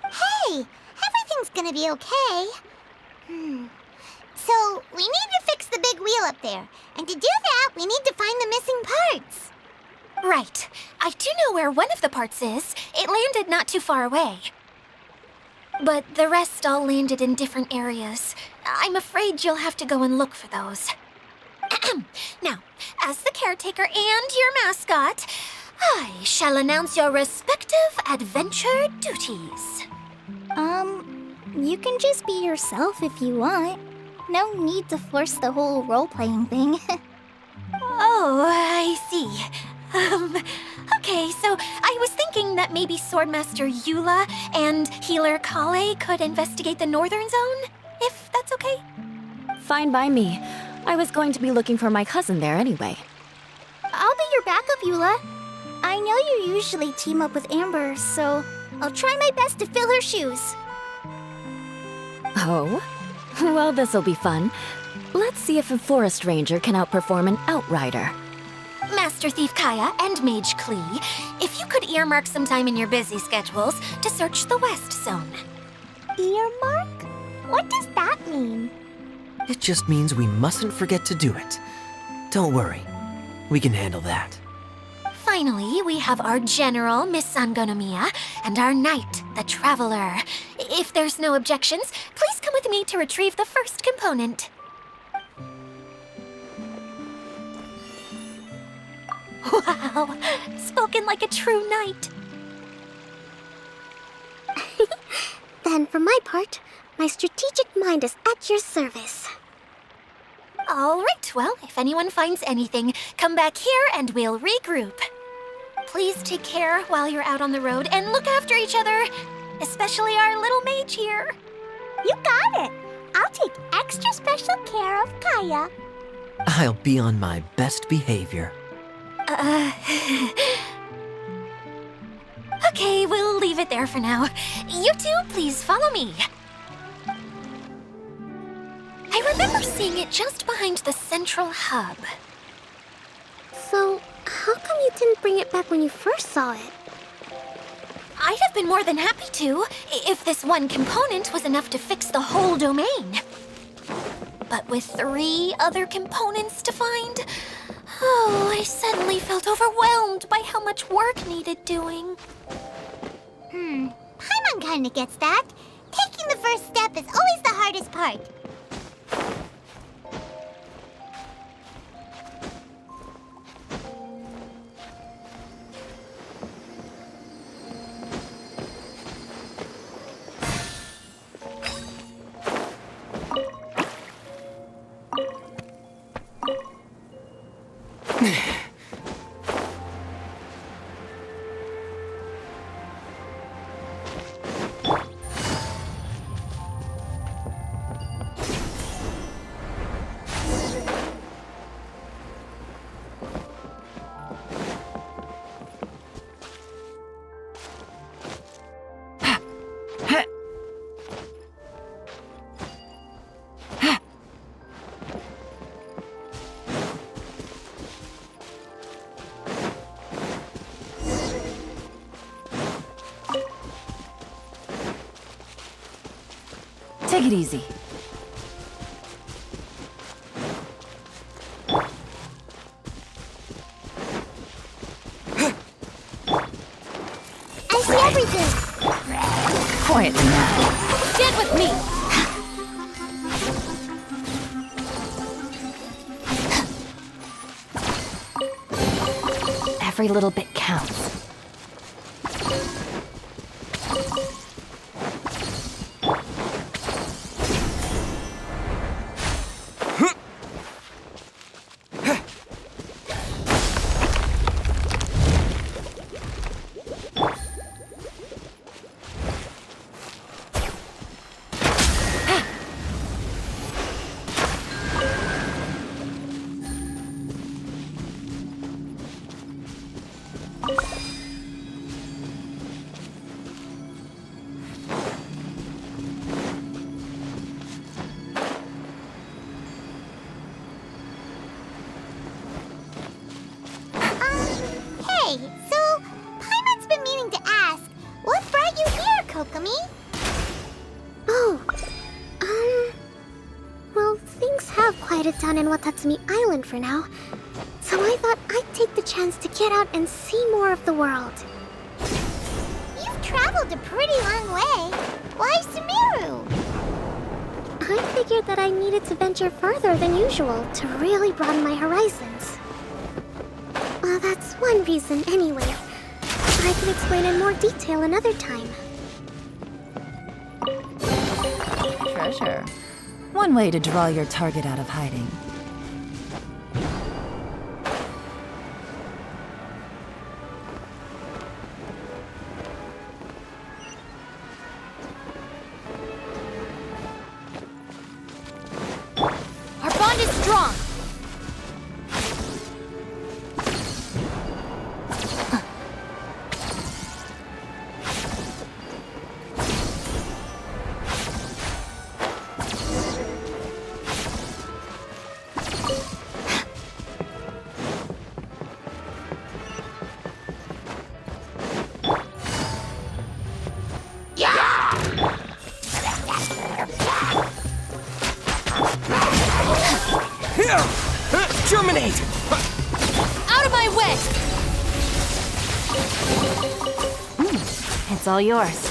Hey, everything's gonna be okay. So, we need to fix the big wheel up there. And to do that, we need to find the missing parts. Right. I do know where one of the parts is. It landed not too far away. But the rest all landed in different areas. I'm afraid you'll have to go and look for those. Now, as the caretaker and your mascot, I shall announce your respective adventure duties. You can just be yourself if you want. No need to force the whole role-playing thing. Oh, I see. Okay, so I was thinking that maybe Swordmaster Eula and Healer Kale could investigate the northern zone, if that's okay? Fine by me. I was going to be looking for my cousin there anyway. I'll be your backup, Eula. I know you usually team up with Amber, so I'll try my best to fill her shoes. Oh? Well, this'll be fun. Let's see if a forest ranger can outperform an outrider. Master Thief Kaya and Mage Klee, if you could earmark some time in your busy schedules to search the West Zone. Earmark? What does that mean? It just means we mustn't forget to do it. Don't worry, we can handle that. Finally, we have our General, Miss Sangonomiya, and our Knight, the Traveler. If there's no objections, please come with me to retrieve the first component. Wow, spoken like a true knight. Then, for my part, my strategic mind is at your service. All right, well, if anyone finds anything, come back here and we'll regroup. Please take care while you're out on the road and look after each other, especially our little mage here. You got it. I'll take extra special care of Kaya. I'll be on my best behavior. Okay, we'll leave it there for now. You two, please follow me. I remember seeing it just behind the central hub. So, how come you didn't bring it back when you first saw it? I'd have been more than happy to, if this one component was enough to fix the whole domain. But with 3 other components to find, I suddenly felt overwhelmed by how much work needed doing. Paimon kinda gets that. Taking the first step is always the hardest part. Take it easy. I see everything. Quietly now. Get with me! Every little bit counts. Hey, so Paimon's been meaning to ask, what brought you here, Kokomi? Oh, well, things have quieted down in Watatsumi Island for now. So I thought I'd take the chance to get out and see more of the world. You've traveled a pretty long way. Why Sumeru? I figured that I needed to venture further than usual to really broaden my horizons. Well, that's one reason anyway. I can explain in more detail another time. Treasure. One way to draw your target out of hiding. Our bond is strong! Terminate! Out of my way! It's all yours.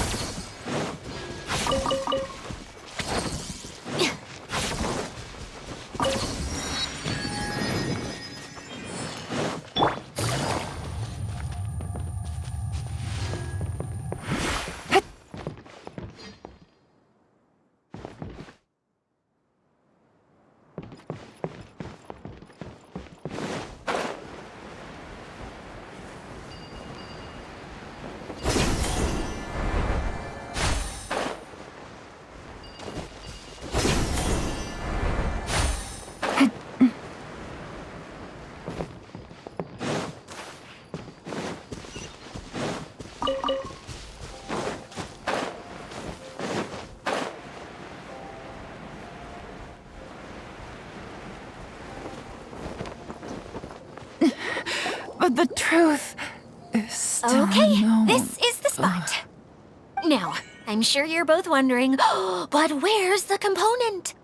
I'm sure you're both wondering, but where's the component?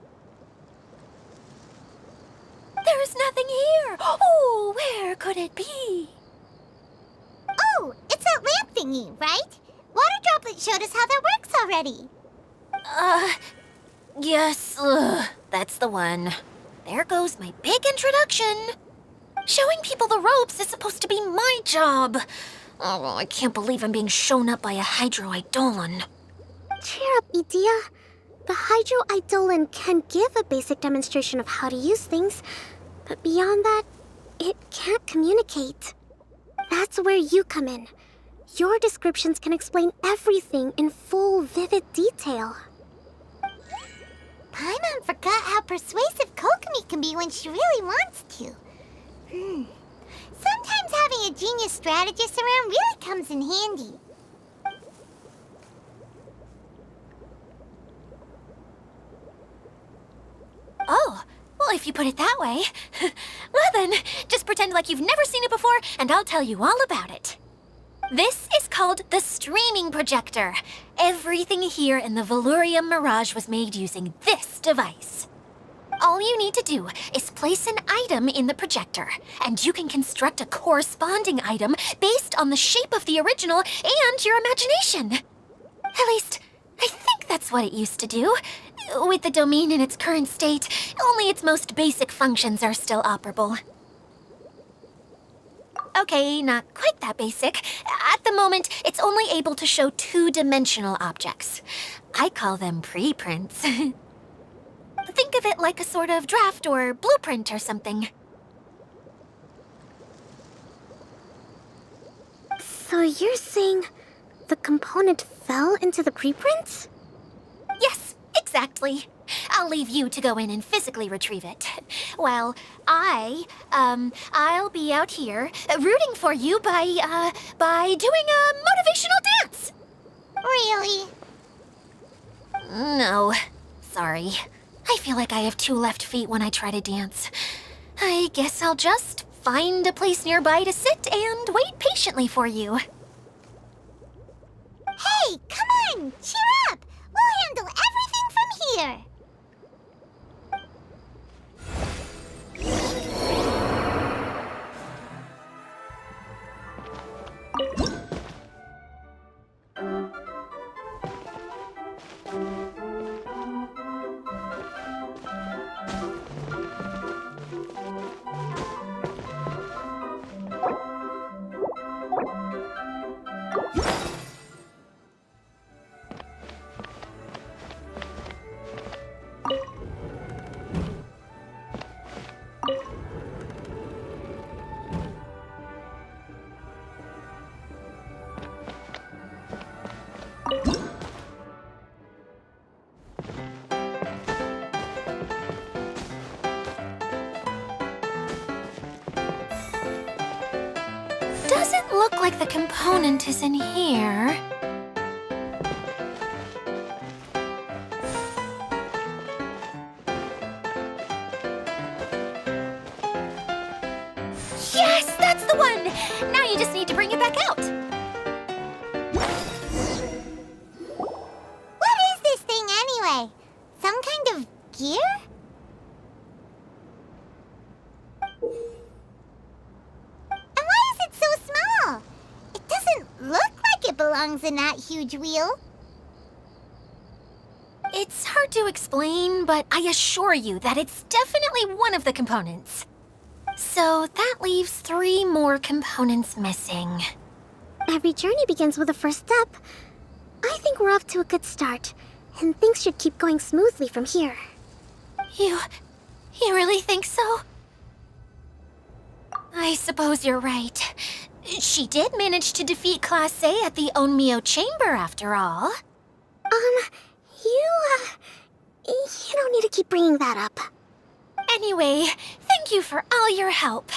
There's nothing here. Oh, where could it be? Oh, it's that lamp thingy, right? Water Droplet showed us how that works already. Yes, that's the one. There goes my big introduction. Showing people the ropes is supposed to be my job. Oh, I can't believe I'm being shown up by a Hydro-Eidolon. Cheer up, Edea. The Hydro-Eidolon can give a basic demonstration of how to use things, but beyond that, it can't communicate. That's where you come in. Your descriptions can explain everything in full, vivid detail. Paimon forgot how persuasive Kokomi can be when she really wants to. Sometimes having a genius strategist around really comes in handy. Oh, well, if you put it that way. Well then, just pretend like you've never seen it before, and I'll tell you all about it. This is called the streaming projector. Everything here in the Valurium Mirage was made using this device. All you need to do is place an item in the projector, and you can construct a corresponding item based on the shape of the original and your imagination. At least, I think that's what it used to do. With the domain in its current state, only its most basic functions are still operable. Okay, not quite that basic. At the moment, it's only able to show two-dimensional objects. I call them preprints. Think of it like a sort of draft or blueprint or something. So you're saying the component fell into the preprints? Yes, exactly. I'll leave you to go in and physically retrieve it. While I'll be out here rooting for you by doing a motivational dance. Really? No, sorry. I feel like I have two left feet when I try to dance. I guess I'll just find a place nearby to sit and wait patiently for you. Hey, come on! Cheer up! We'll handle everything from here! Doesn't look like the component is in here. Yes, that's the one! Now you just need to bring it back out. What is this thing anyway? Some kind of gear? And why is it so small? It doesn't look like it belongs in that huge wheel. It's hard to explain, but I assure you that it's definitely one of the components. So that leaves 3 more components missing. Every journey begins with a first step. I think we're off to a good start, and things should keep going smoothly from here. You really think so? I suppose you're right. She did manage to defeat Class A at the Onmyo Chamber, after all. You don't need to keep bringing that up. Anyway, thank you for all your help.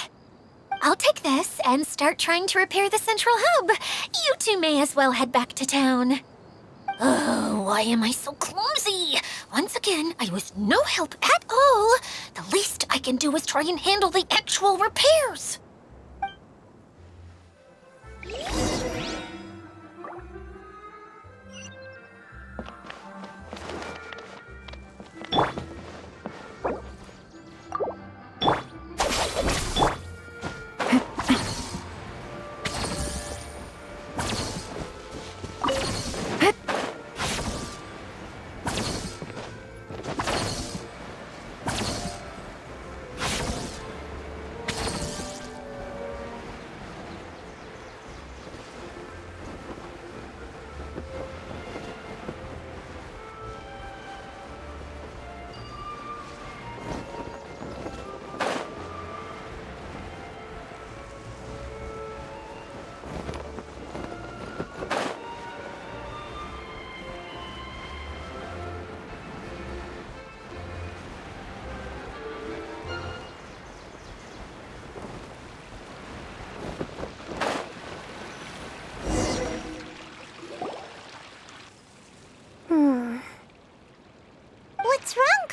I'll take this and start trying to repair the central hub. You two may as well head back to town. Oh, why am I so clumsy? Once again, I was no help at all. The least I can do is try and handle the actual repairs.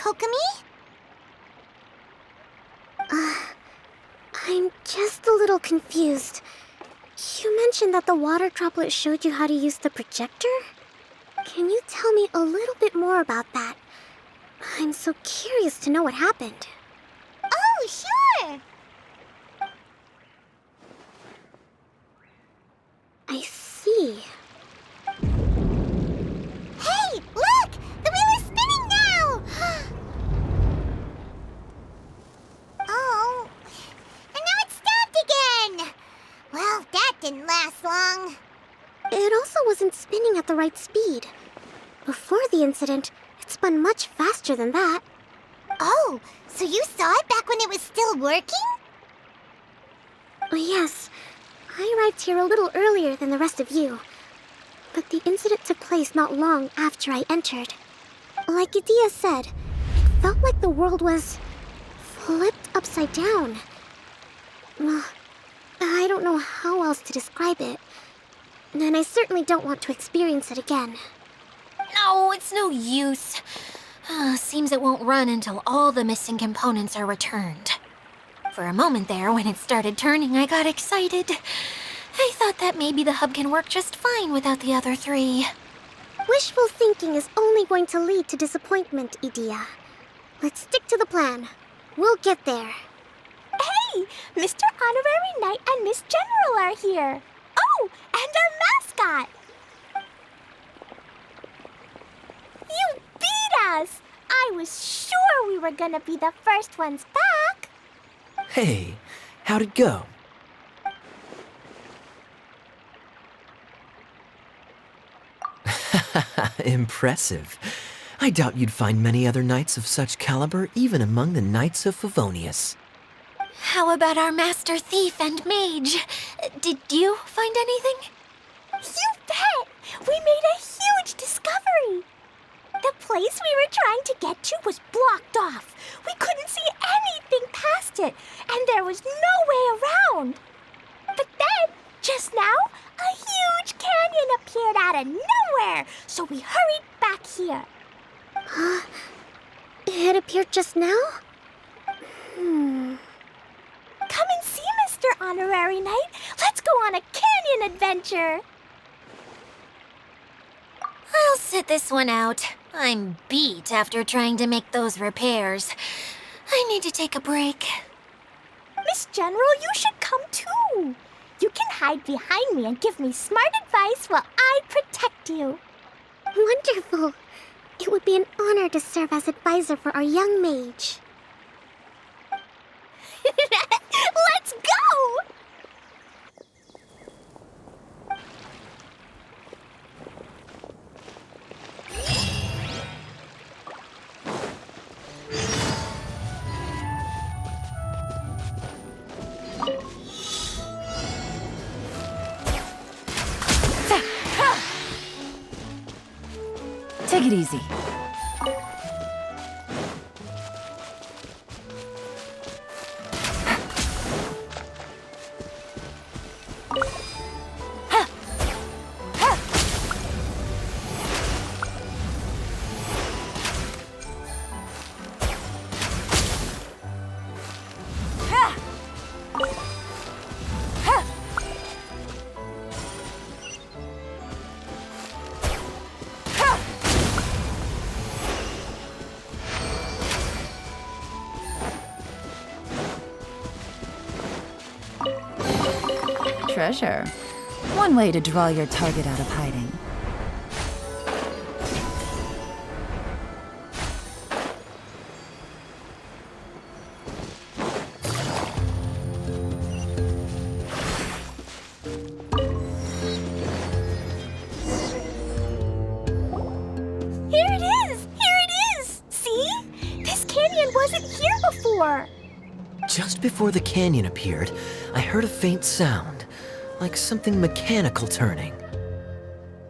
Kokomi? I'm just a little confused. You mentioned that the water droplet showed you how to use the projector? Can you tell me a little bit more about that? I'm so curious to know what happened. Oh, sure! I see. Hey, look! The wheel is spinning now! Oh, and now it's stopped again! Well, that didn't last long. It also wasn't spinning at the right speed. Before the incident, it spun much faster than that. Oh, so you saw it back when it was still working? Yes, I arrived here a little earlier than the rest of you. But the incident took place not long after I entered. Like Idia said, it felt like the world was flipped upside down. Well, I don't know how else to describe it. And I certainly don't want to experience it again. No, it's no use. Seems it won't run until all the missing components are returned. For a moment there, when it started turning, I got excited. I thought that maybe the hub can work just fine without the other three. Wishful thinking is only going to lead to disappointment, Idia. Let's stick to the plan. We'll get there. Hey, Mr. Honorary Knight and Miss General are here. Oh, and our mascot. You beat us! I was sure we were gonna be the first ones back. Hey, how'd it go? Impressive. I doubt you'd find many other knights of such caliber even among the Knights of Favonius. How about our master thief and mage? Did you find anything? You bet! We made a huge discovery. The place we were trying to get to was blocked off. We couldn't see anything past it, and there was no way around. But then, just now, a huge canyon appeared out of nowhere, so we hurried back here. It appeared just now? Come and see, Mr. Honorary Knight. Let's go on a canyon adventure. I'll sit this one out. I'm beat after trying to make those repairs. I need to take a break. Miss General, you should come too. You can hide behind me and give me smart advice while I protect you. Wonderful. It would be an honor to serve as advisor for our young mage. Let's go! Take it easy. Treasure. One way to draw your target out of hiding. Here it is! Here it is! See? This canyon wasn't here before. Just before the canyon appeared, I heard a faint sound, like something mechanical turning.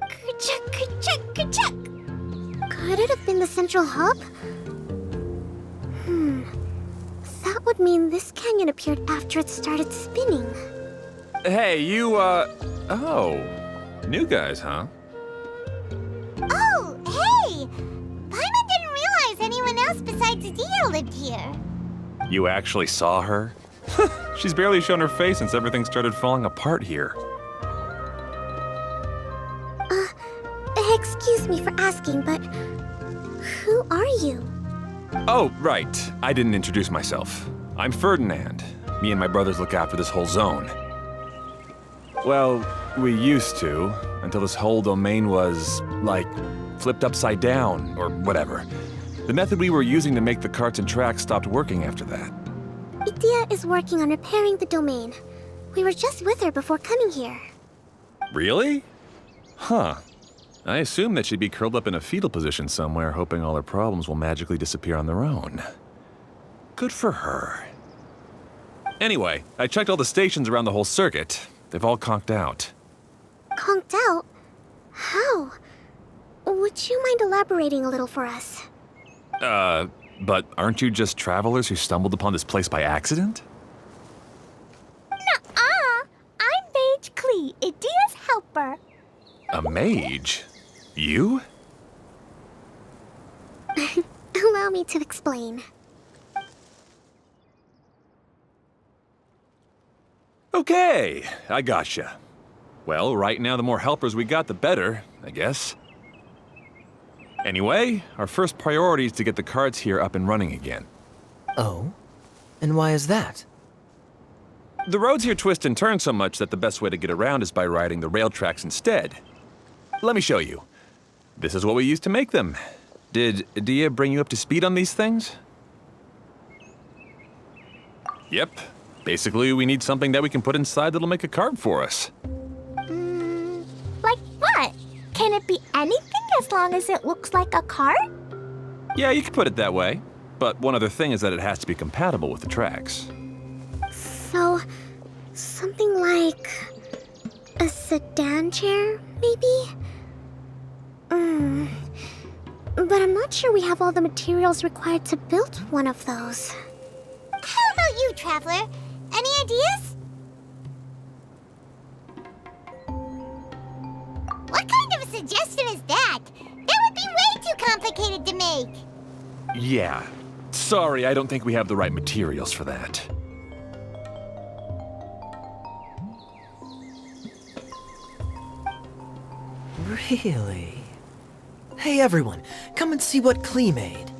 Ka-chuck, ka-chuck, ka-chuck. Could it have been the central hub? That would mean this canyon appeared after it started spinning. Hey, you, oh. New guys, huh? Oh, hey! Paimon didn't realize anyone else besides Dia lived here. You actually saw her? She's barely shown her face since everything started falling apart here. Excuse me for asking, but who are you? Oh, right. I didn't introduce myself. I'm Ferdinand. Me and my brothers look after this whole zone. Well, we used to, until this whole domain was, like, flipped upside down, or whatever. The method we were using to make the carts and tracks stopped working after that. Dia is working on repairing the domain. We were just with her before coming here. Really? Huh. I assume that she'd be curled up in a fetal position somewhere, hoping all her problems will magically disappear on their own. Good for her. Anyway, I checked all the stations around the whole circuit. They've all conked out. Conked out? How? Would you mind elaborating a little for us? But aren't you just travelers who stumbled upon this place by accident? Nuh-uh. I'm Mage Klee, Idia's helper. A mage? You? Allow me to explain. Okay, I gotcha. Well, right now the more helpers we got, the better, I guess. Anyway, our first priority is to get the carts here up and running again. Oh? And why is that? The roads here twist and turn so much that the best way to get around is by riding the rail tracks instead. Let me show you. This is what we used to make them. Did Dia bring you up to speed on these things? Yep. Basically, we need something that we can put inside that'll make a cart for us. Like what? Can it be anything as long as it looks like a cart? Yeah, you could put it that way. But one other thing is that it has to be compatible with the tracks. So, something like a sedan chair, maybe? But I'm not sure we have all the materials required to build one of those. How about you, Traveler? Any ideas? What kind of a suggestion is that? That would be way too complicated to make. Yeah. Sorry, I don't think we have the right materials for that. Really? Hey everyone, come and see what Klee made.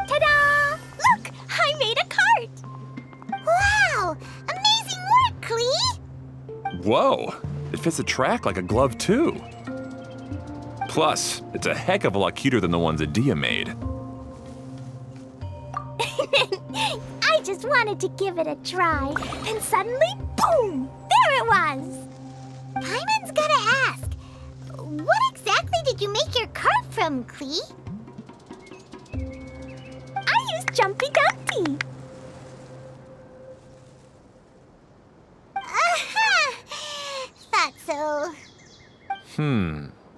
Ta-da! Look, I made a cart. Wow! Amazing work, Klee! Whoa! It fits a track like a glove, too. Plus, it's a heck of a lot cuter than the ones that Dia made. I just wanted to give it a try, and suddenly, boom! There it was! Paimon's gotta ask, what exactly did you make your cart from, Klee? I used Jumpy Dumpty. Thought so.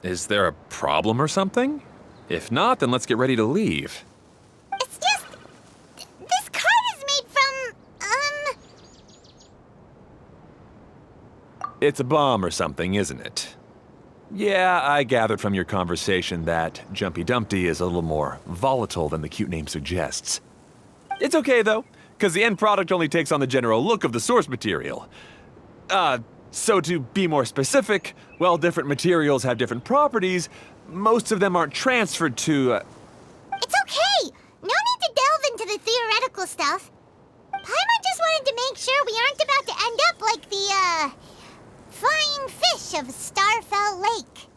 Is there a problem or something? If not, then let's get ready to leave. It's just... this cart is made from, It's a bomb or something, isn't it? Yeah, I gathered from your conversation that Jumpy Dumpty is a little more volatile than the cute name suggests. It's okay, though, because the end product only takes on the general look of the source material. So to be more specific, while different materials have different properties, most of them aren't transferred to, It's okay! No need to delve into the theoretical stuff. Paimon just wanted to make sure we aren't about to end up like the, flying fish of Starfell Lake.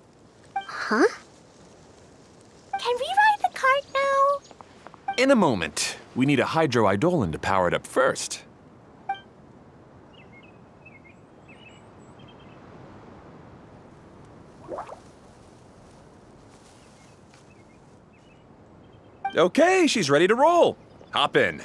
Huh? Can we ride the cart now? In a moment. We need a hydroidolin to power it up first. Okay, she's ready to roll. Hop in.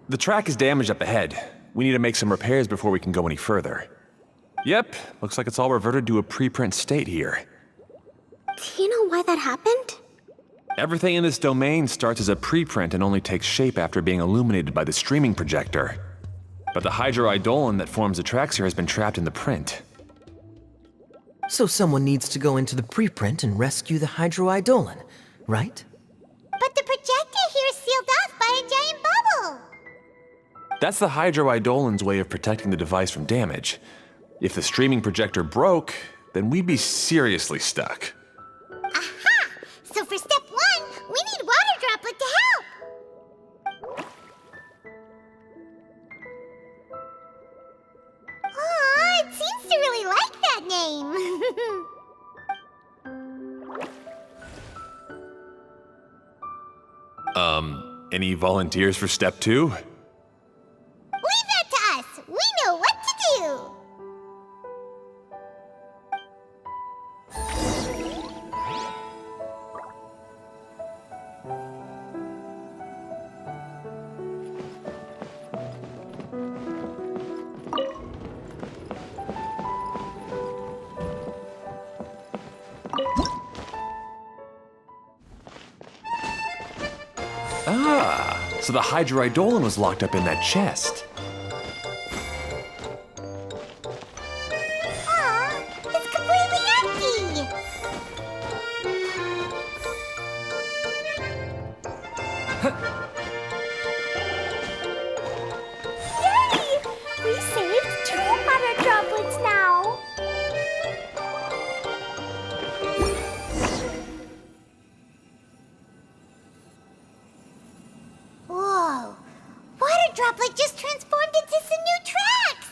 The track is damaged up ahead. We need to make some repairs before we can go any further. Yep, looks like it's all reverted to a preprint state here. Do you know why that happened? Everything in this domain starts as a preprint and only takes shape after being illuminated by the streaming projector. But the hydroidolin that forms the tracks here has been trapped in the print. So someone needs to go into the preprint and rescue the hydroidolin, right? But the projector here is sealed off by a giant bubble. That's the hydroidolin's way of protecting the device from damage. If the streaming projector broke, then we'd be seriously stuck. Aha! So for step 1, we need Water Droplet to help. Aw, it seems to really like that name. Any volunteers for step 2? Leave that to us. We know what to do. Ah, so the hydroidolin was locked up in that chest. Aw, it's completely empty. Yay! We saved 2 water droplets now. Whoa, Water Droplet just transformed into some new tracks.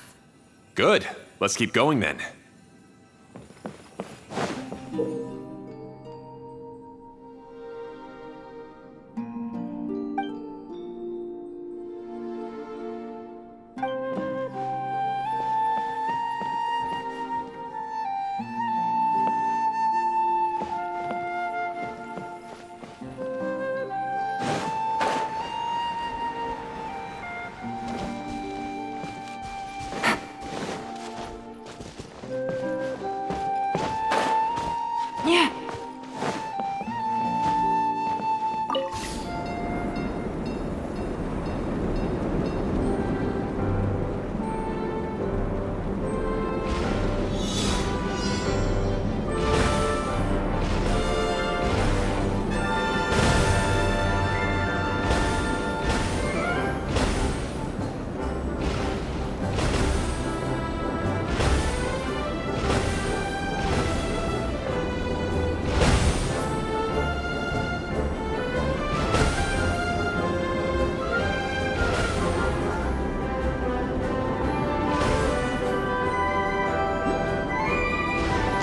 Good. Let's keep going then.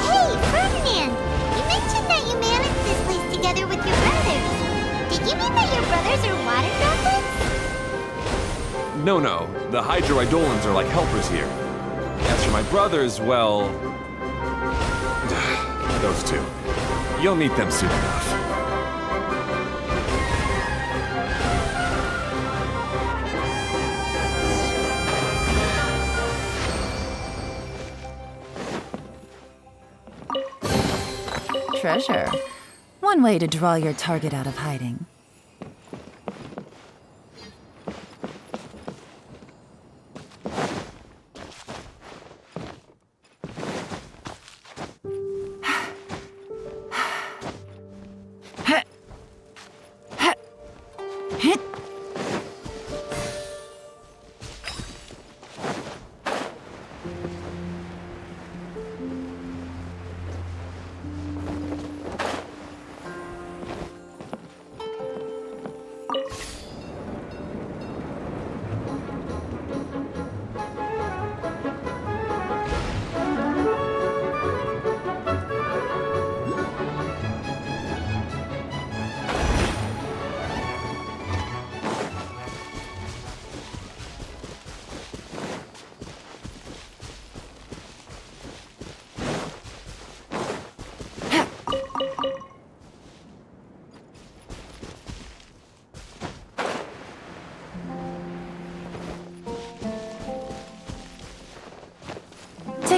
Hey, Ferdinand! You mentioned that you managed this place together with your brothers. Did you mean that your brothers are Water Droplets? No. The hydroidolins are like helpers here. As for my brothers, well... those two. You'll meet them soon enough. Treasure. One way to draw your target out of hiding.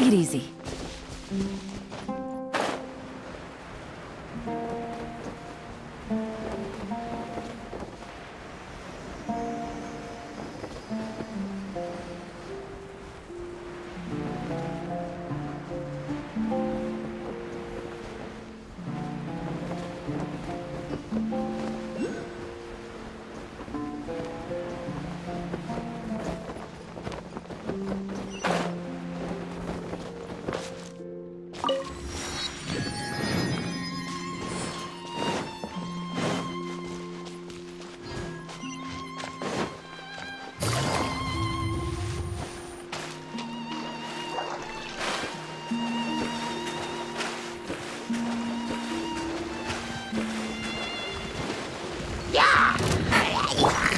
Take it easy.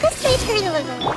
This may hurt a little.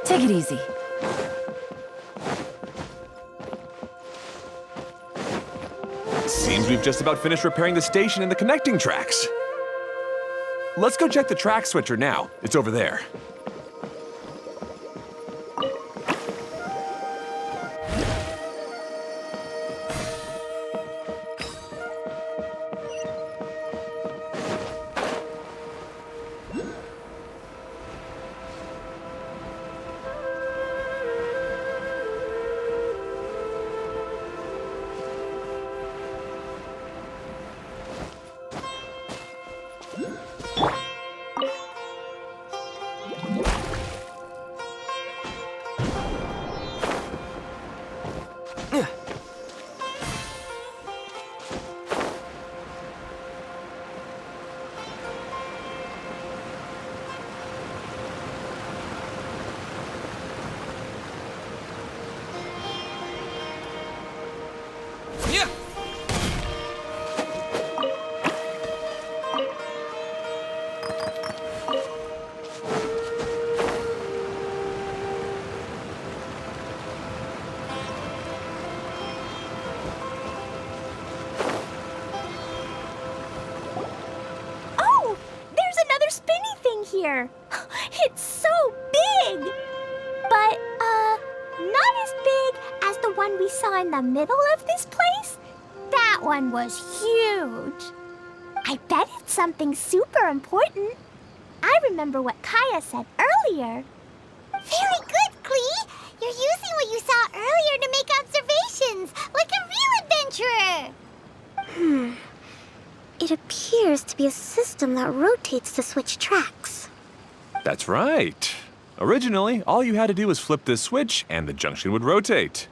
Take it easy. Seems we've just about finished repairing the station and the connecting tracks. Let's go check the track switcher now. It's over there. Oh, there's another spinny thing here. It's so big. But, not as big as the one we saw in the middle of this place. That one was huge. I bet it's something super important. I remember what Kaya said earlier. Very good, Klee. You're using what you saw earlier to make observations, like a real adventurer. It appears to be a system that rotates to switch tracks. That's right. Originally, all you had to do was flip this switch and the junction would rotate.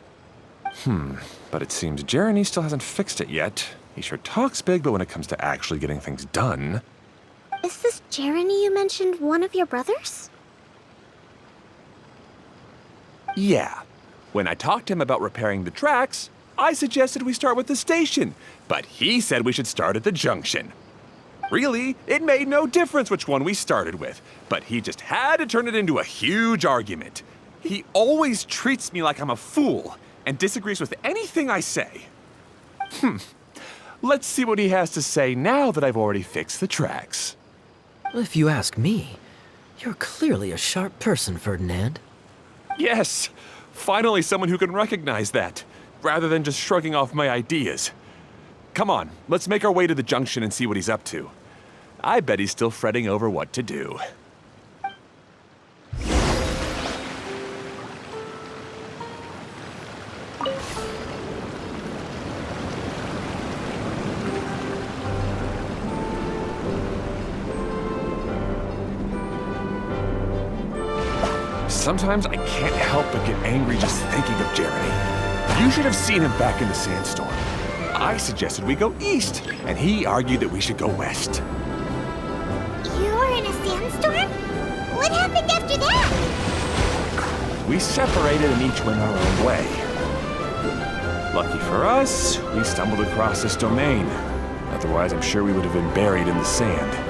But it seems Jeremy still hasn't fixed it yet. He sure talks big, but when it comes to actually getting things done... Is this Jeremy you mentioned one of your brothers? Yeah. When I talked to him about repairing the tracks, I suggested we start with the station, but he said we should start at the junction. Really, it made no difference which one we started with, but he just had to turn it into a huge argument. He always treats me like I'm a fool and disagrees with anything I say. Let's see what he has to say now that I've already fixed the tracks. If you ask me, you're clearly a sharp person, Ferdinand. Yes, finally someone who can recognize that, rather than just shrugging off my ideas. Come on, let's make our way to the junction and see what he's up to. I bet he's still fretting over what to do. Sometimes I can't help but get angry just thinking of Jeremy. You should have seen him back in the sandstorm. I suggested we go east, and he argued that we should go west. You were in a sandstorm? What happened after that? We separated and each went our own way. Lucky for us, we stumbled across this domain. Otherwise, I'm sure we would have been buried in the sand.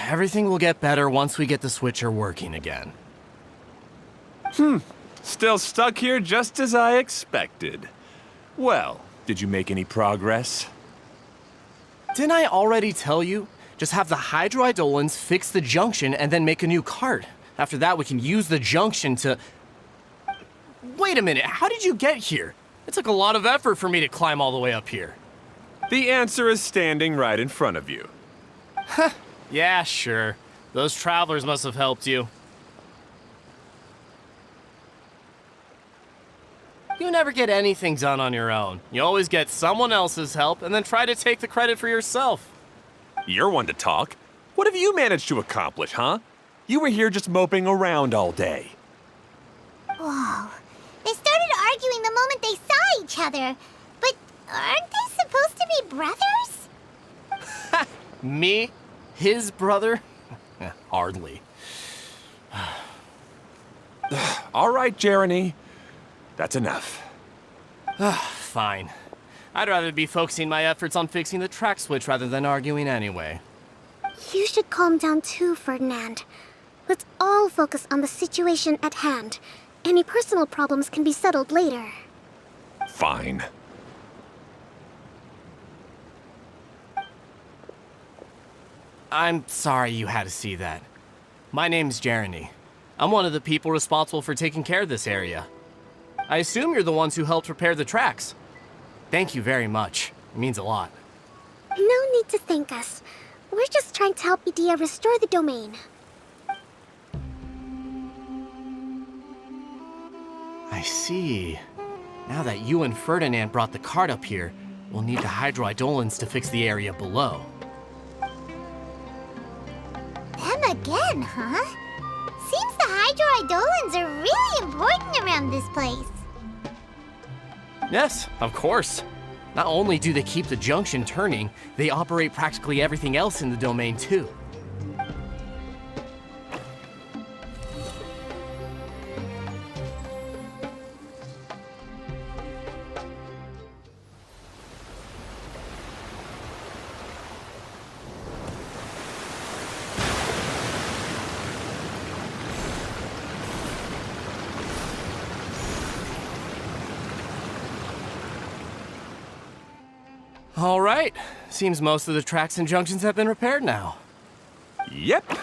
Everything will get better once we get the switcher working again. Still stuck here just as I expected. Well, did you make any progress? Didn't I already tell you? Just have the hydroidolins fix the junction and then make a new cart. After that, we can use the junction to... Wait a minute, how did you get here? It took a lot of effort for me to climb all the way up here. The answer is standing right in front of you. Yeah, sure. Those travelers must have helped you. You never get anything done on your own. You always get someone else's help and then try to take the credit for yourself. You're one to talk. What have you managed to accomplish, huh? You were here just moping around all day. Whoa. They started arguing the moment they saw each other. But aren't they supposed to be brothers? Me? His brother? Hardly. All right, Jeremy. That's enough. Fine. I'd rather be focusing my efforts on fixing the track switch rather than arguing anyway. You should calm down too, Ferdinand. Let's all focus on the situation at hand. Any personal problems can be settled later. Fine. I'm sorry you had to see that. My name's Jeremy. I'm one of the people responsible for taking care of this area. I assume you're the ones who helped repair the tracks. Thank you very much. It means a lot. No need to thank us. We're just trying to help Edea restore the domain. I see. Now that you and Ferdinand brought the cart up here, we'll need the hydroidolins to fix the area below. Them again, huh? Seems the hydroidolins are really important around this place. Yes, of course. Not only do they keep the junction turning, they operate practically everything else in the domain too. All right. Seems most of the tracks and junctions have been repaired now. Yep.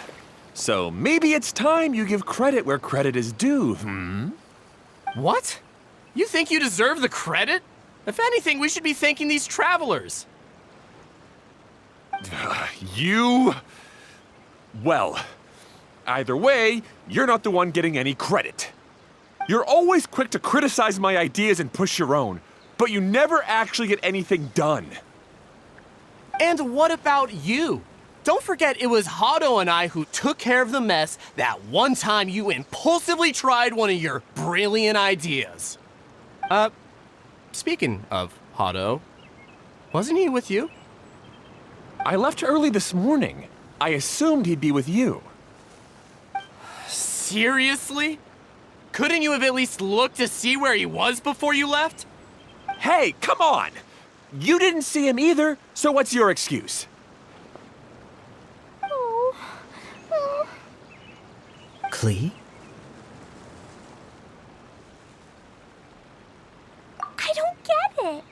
So maybe it's time you give credit where credit is due, What? You think you deserve the credit? If anything, we should be thanking these travelers. You... Well, either way, you're not the one getting any credit. You're always quick to criticize my ideas and push your own, but you never actually get anything done. And what about you? Don't forget it was Hado and I who took care of the mess that one time you impulsively tried one of your brilliant ideas. Speaking of Hado, wasn't he with you? I left early this morning. I assumed he'd be with you. Seriously? Couldn't you have at least looked to see where he was before you left? Hey, come on! You didn't see him either, so what's your excuse? Klee? I don't get it.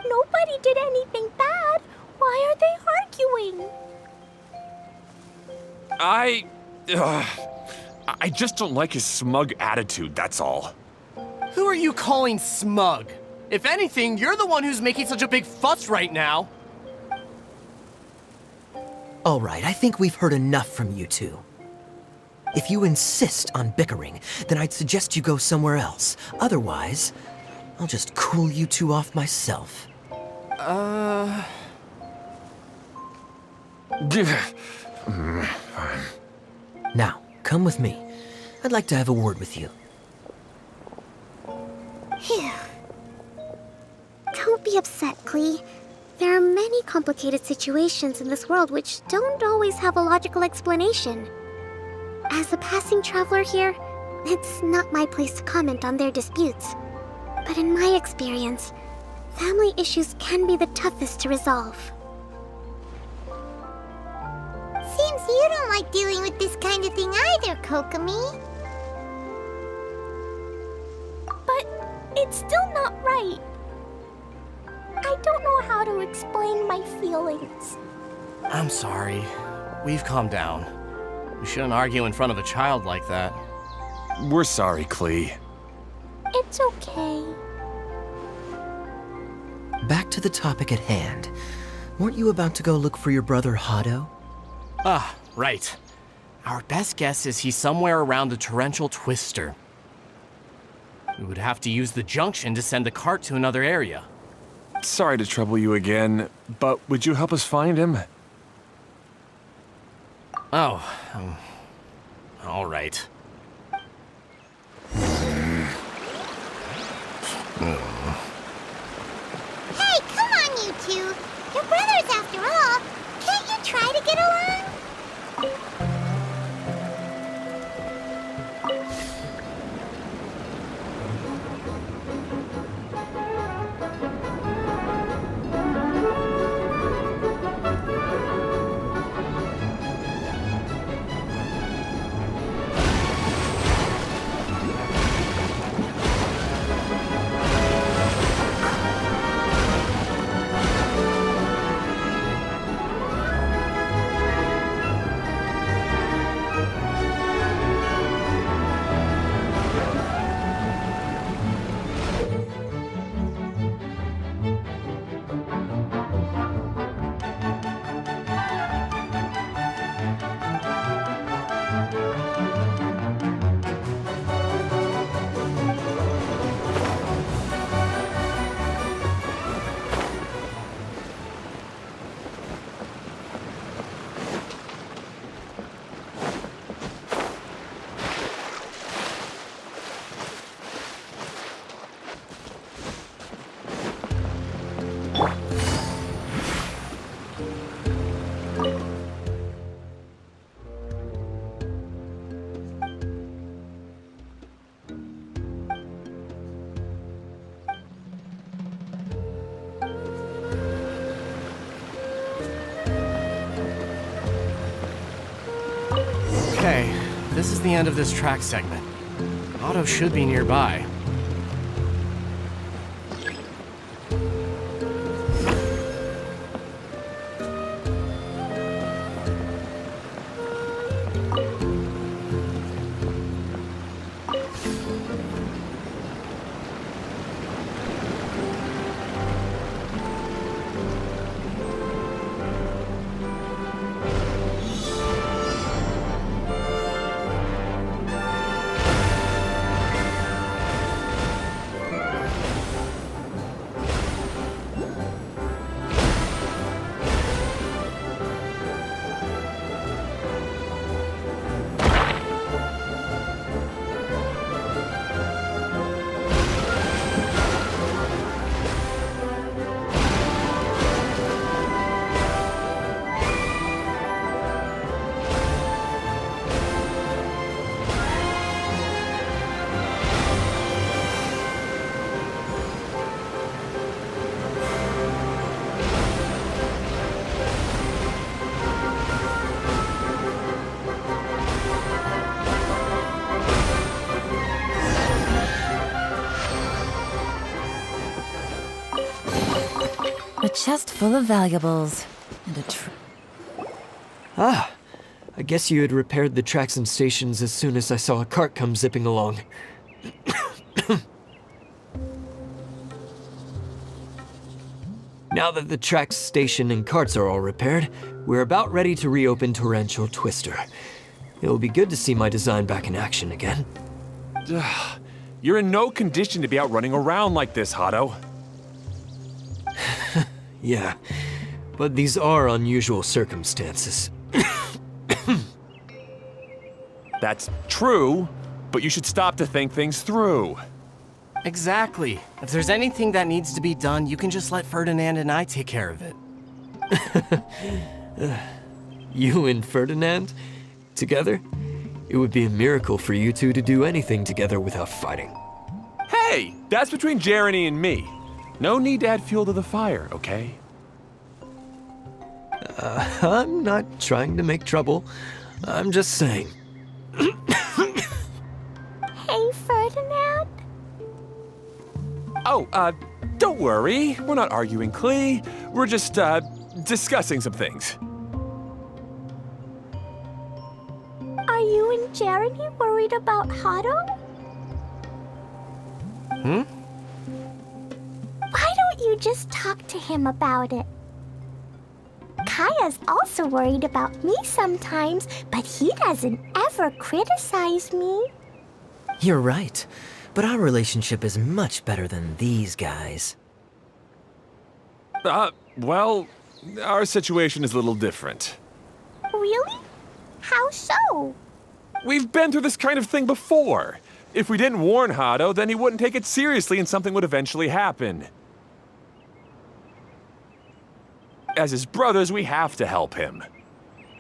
Nobody did anything bad. Why are they arguing? I just don't like his smug attitude, that's all. Who are you calling smug? If anything, you're the one who's making such a big fuss right now. All right, I think we've heard enough from you two. If you insist on bickering, then I'd suggest you go somewhere else. Otherwise, I'll just cool you two off myself. Now, come with me. I'd like to have a word with you. Phew. Don't be upset, Klee. There are many complicated situations in this world which don't always have a logical explanation. As a passing traveler here, it's not my place to comment on their disputes. But in my experience, family issues can be the toughest to resolve. Seems you don't like dealing with this kind of thing either, Kokomi. But it's still not right. I don't know how to explain my feelings. I'm sorry. We've calmed down. We shouldn't argue in front of a child like that. We're sorry, Klee. It's okay. Back to the topic at hand. Weren't you about to go look for your brother Hado? Ah, right. Our best guess is he's somewhere around the torrential twister. We would have to use the junction to send the cart to another area. Sorry to trouble you again, but would you help us find him? Oh, all right. Hey, come on, you two. You're brothers after all. Can't you try to get along? Okay, this is the end of this track segment. Otto should be nearby. A chest full of valuables. And a Ah, I guess you had repaired the tracks and stations as soon as I saw a cart come zipping along. Now that the tracks, station, and carts are all repaired, we're about ready to reopen Torrential Twister. It'll be good to see my design back in action again. You're in no condition to be out running around like this, Hado. Yeah, but these are unusual circumstances. That's true, but you should stop to think things through. Exactly. If there's anything that needs to be done, you can just let Ferdinand and I take care of it. You and Ferdinand? Together? It would be a miracle for you two to do anything together without fighting. Hey, that's between Jeremy and me. No need to add fuel to the fire, okay? I'm not trying to make trouble. I'm just saying. Hey, Ferdinand. Oh, don't worry. We're not arguing, Klee. We're just, discussing some things. Are you and Jeremy worried about Hado? Why don't you just talk to him about it? Kaya's also worried about me sometimes, but he doesn't ever criticize me. You're right, but our relationship is much better than these guys. Well, our situation is a little different. Really? How so? We've been through this kind of thing before. If we didn't warn Hado, then he wouldn't take it seriously and something would eventually happen. As his brothers, we have to help him.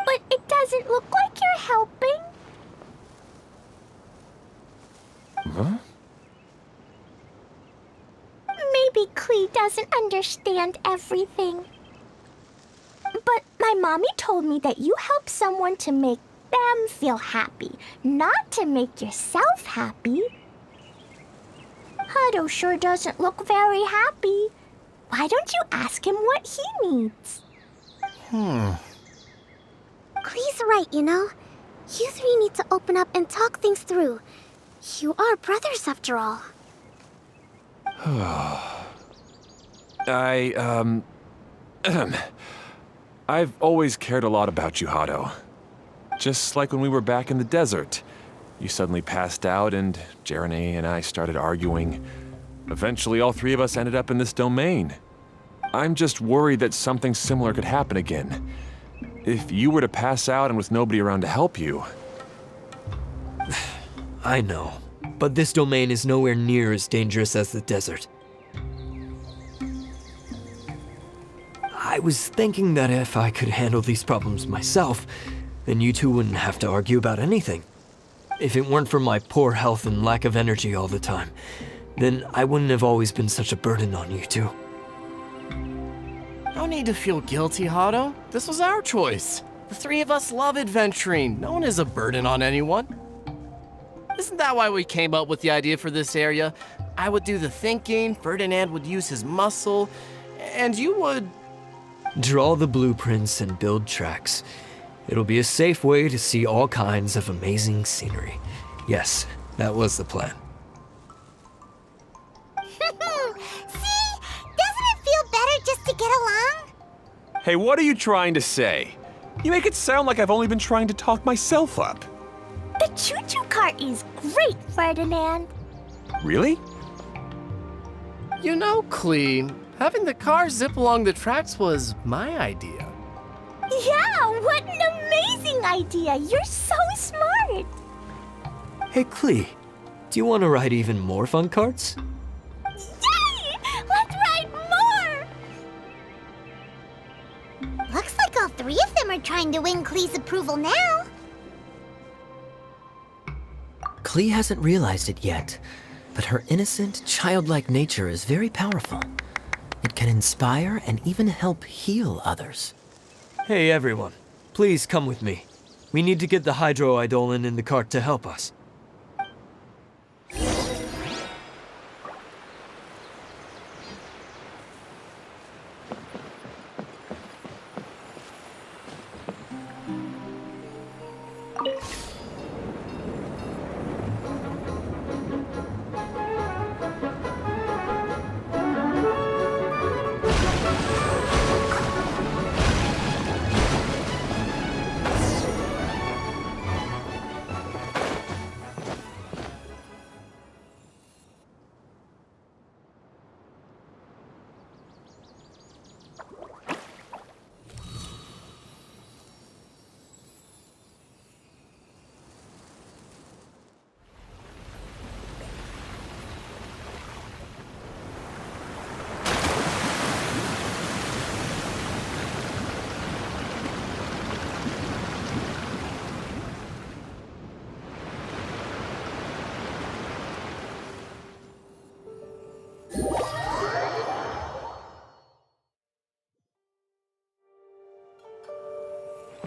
But it doesn't look like you're helping. Huh? Maybe Klee doesn't understand everything. But my mommy told me that you help someone to make them feel happy, not to make yourself happy. Hado sure doesn't look very happy. Why don't you ask him what he needs? Klee's right, you know. You three need to open up and talk things through. You are brothers after all. I've always cared a lot about you, Hado. Just like when we were back in the desert. You suddenly passed out and Jeremy and I started arguing. Eventually, all three of us ended up in this domain. I'm just worried that something similar could happen again. If you were to pass out and with nobody around to help you... I know, but this domain is nowhere near as dangerous as the desert. I was thinking that if I could handle these problems myself, then you two wouldn't have to argue about anything. If it weren't for my poor health and lack of energy all the time, then I wouldn't have always been such a burden on you two. No need to feel guilty, Hado. This was our choice. The three of us love adventuring. No one is a burden on anyone. Isn't that why we came up with the idea for this area? I would do the thinking, Ferdinand would use his muscle, and you would... Draw the blueprints and build tracks. It'll be a safe way to see all kinds of amazing scenery. Yes, that was the plan. See? Doesn't it feel better just to get along? Hey, what are you trying to say? You make it sound like I've only been trying to talk myself up. The choo-choo cart is great, Ferdinand. Really? You know, Klee, having the car zip along the tracks was my idea. Yeah, what an amazing idea. You're so smart. Hey, Klee, do you want to ride even more fun carts? Yay! Let's ride more! Looks like all three of them are trying to win Klee's approval now. Klee hasn't realized it yet, but her innocent, childlike nature is very powerful. It can inspire and even help heal others. Hey, everyone. Please come with me. We need to get the hydroidolin in the cart to help us.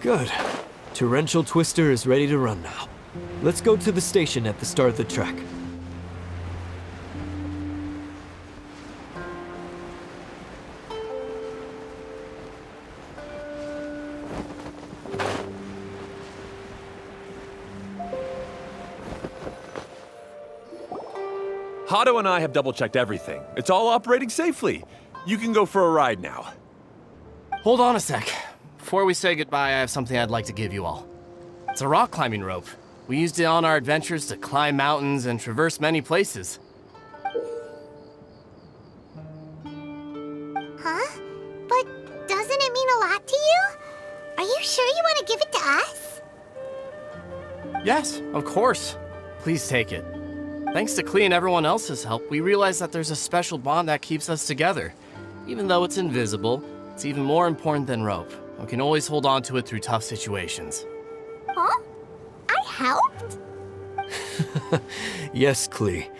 Good. Torrential Twister is ready to run now. Let's go to the station at the start of the track. Hato and I have double-checked everything. It's all operating safely. You can go for a ride now. Hold on a sec. Before we say goodbye, I have something I'd like to give you all. It's a rock climbing rope. We used it on our adventures to climb mountains and traverse many places. Huh? But doesn't it mean a lot to you? Are you sure you want to give it to us? Yes, of course. Please take it. Thanks to Klee and everyone else's help, we realized that there's a special bond that keeps us together. Even though it's invisible, it's even more important than rope. We can always hold on to it through tough situations. Huh? I helped? Yes, Klee.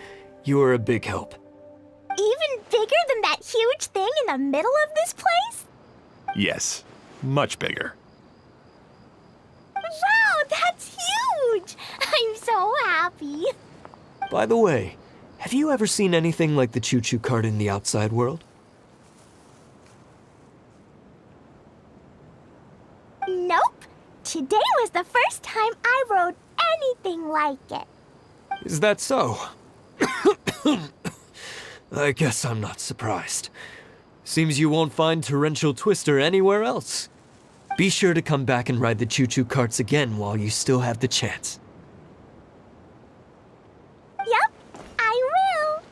You are a big help. Even bigger than that huge thing in the middle of this place? Yes, much bigger. Wow, that's huge! I'm so happy. By the way, have you ever seen anything like the choo-choo cart in the outside world? Nope. Today was the first time I rode anything like it. Is that so? I guess I'm not surprised. Seems you won't find Torrential Twister anywhere else. Be sure to come back and ride the choo-choo carts again while you still have the chance. Yep, I will.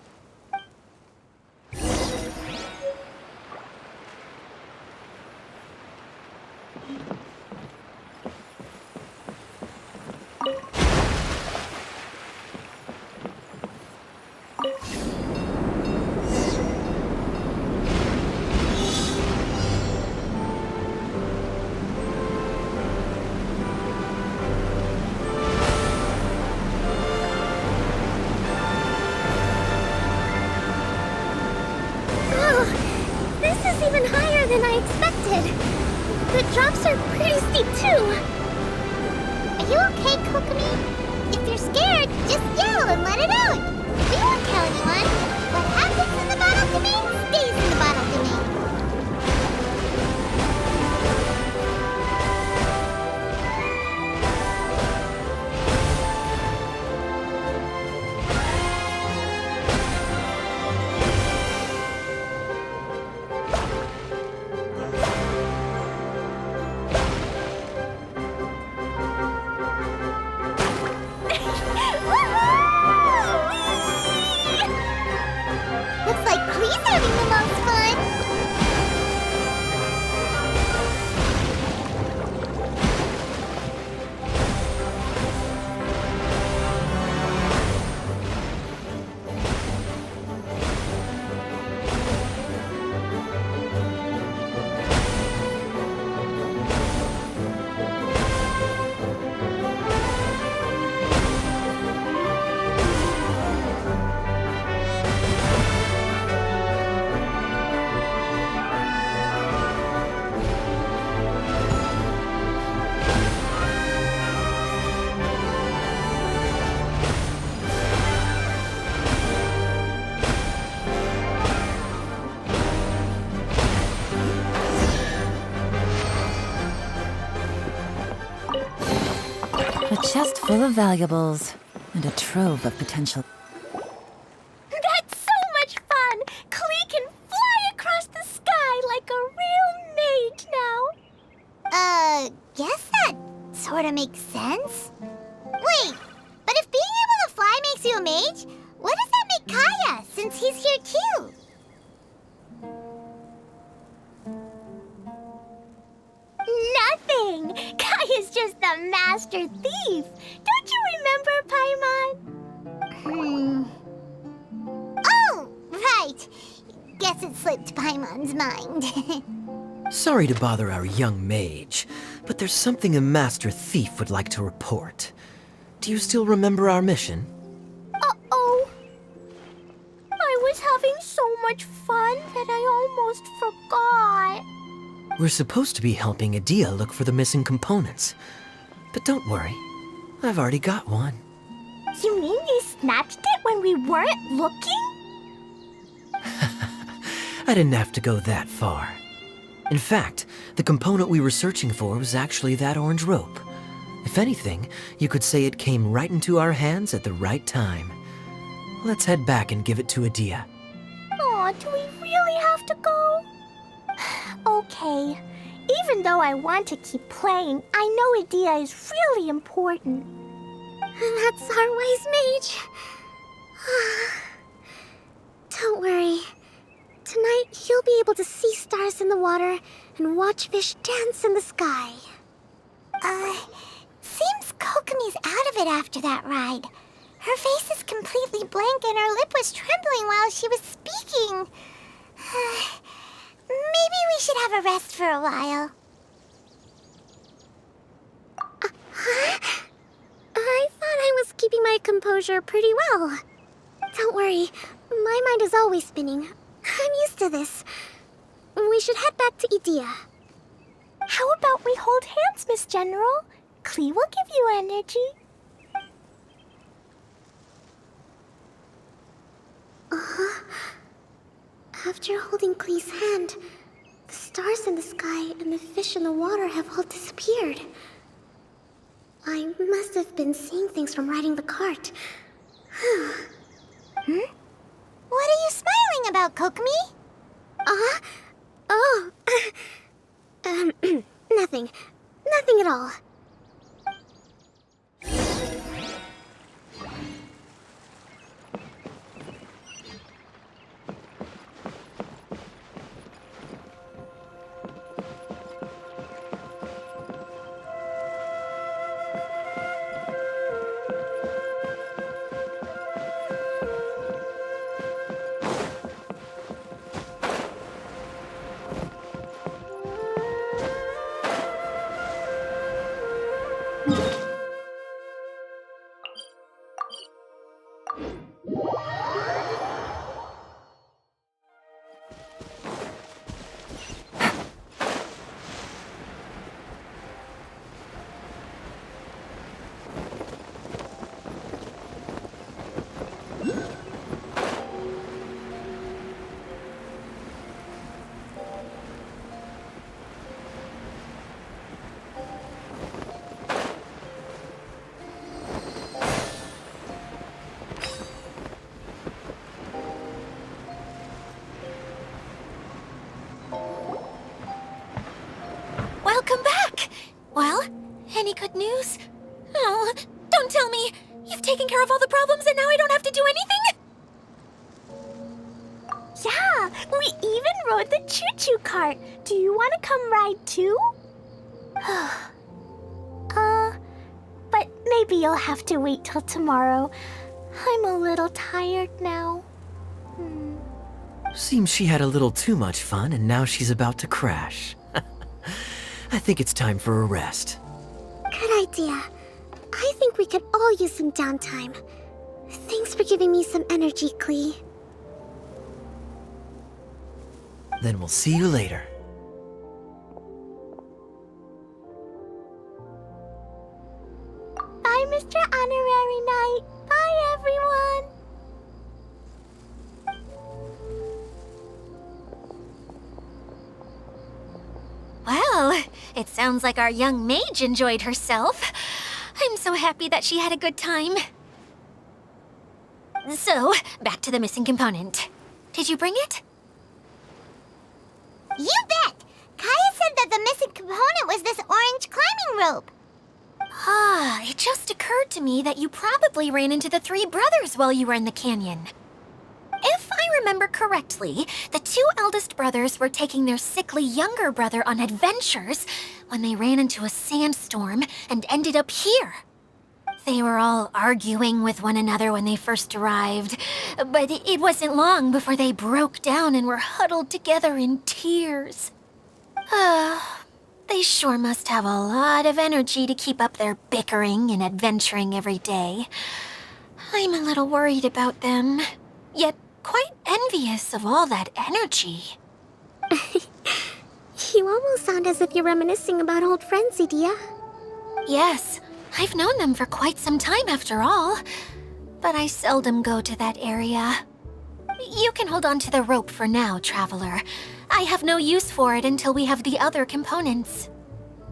This is even higher than I expected. The drops are pretty steep too. Are you okay, Kokomi? If you're scared, just yell and let it out. We won't tell anyone. What happens in the bottle domain stays in the bottle domain. Looks like Klee's having the most fun. A chest full of valuables and a trove of potential. That's so much fun! Klee can fly across the sky like a real mage now. Guess that sort of makes sense. Wait, but if being able to fly makes you a mage, what does that make Kaya, since he's here too? Nothing! Kaya's just the master thief! Don't you remember, Paimon? Oh, right. Guess it slipped Paimon's mind. Sorry to bother our young mage, but there's something a master thief would like to report. Do you still remember our mission? Uh-oh. I was having so much fun that I almost forgot. We're supposed to be helping Adia look for the missing components. But don't worry, I've already got one. You mean you snatched it when we weren't looking? I didn't have to go that far. In fact, the component we were searching for was actually that orange rope. If anything, you could say it came right into our hands at the right time. Let's head back and give it to Adia. Aw, do we really have to go? Okay. Even though I want to keep playing, I know Adia is really important. That's our wise mage. Don't worry. Tonight, you'll be able to see stars in the water and watch fish dance in the sky. Seems Kokomi's out of it after that ride. Her face is completely blank and her lip was trembling while she was speaking. Maybe we should have a rest for a while. I thought I was keeping my composure pretty well. Don't worry, my mind is always spinning. I'm used to this. We should head back to Idia. How about we hold hands, Miss General? Klee will give you energy. After holding Klee's hand, the stars in the sky and the fish in the water have all disappeared. I must have been seeing things from riding the cart. What are you smiling about, Kokomi? Oh. Nothing. Nothing at all. Welcome back! Well, any good news? Oh, don't tell me! You've taken care of all the problems and now I don't have to do anything? Yeah, we even rode the choo-choo cart. Do you want to come ride too? But maybe you'll have to wait till tomorrow. I'm a little tired now. Seems she had a little too much fun and now she's about to crash. I think it's time for a rest. Good idea. I think we could all use some downtime. Thanks for giving me some energy, Klee. Then we'll see you later. Bye, Mr. Honorary Knight. Bye, everyone. Well, it sounds like our young mage enjoyed herself. I'm so happy that she had a good time. So, back to the missing component. Did you bring it? You bet! Kaya said that the missing component was this orange climbing rope. Ah, it just occurred to me that you probably ran into the three brothers while you were in the canyon. If I remember correctly, the two eldest brothers were taking their sickly younger brother on adventures when they ran into a sandstorm and ended up here. They were all arguing with one another when they first arrived, but it wasn't long before they broke down and were huddled together in tears. They sure must have a lot of energy to keep up their bickering and adventuring every day. I'm a little worried about them, yet quite envious of all that energy. You almost sound as if you're reminiscing about old friends, Idia. Yes, I've known them for quite some time after all. But I seldom go to that area. You can hold on to the rope for now, Traveler. I have no use for it until we have the other components.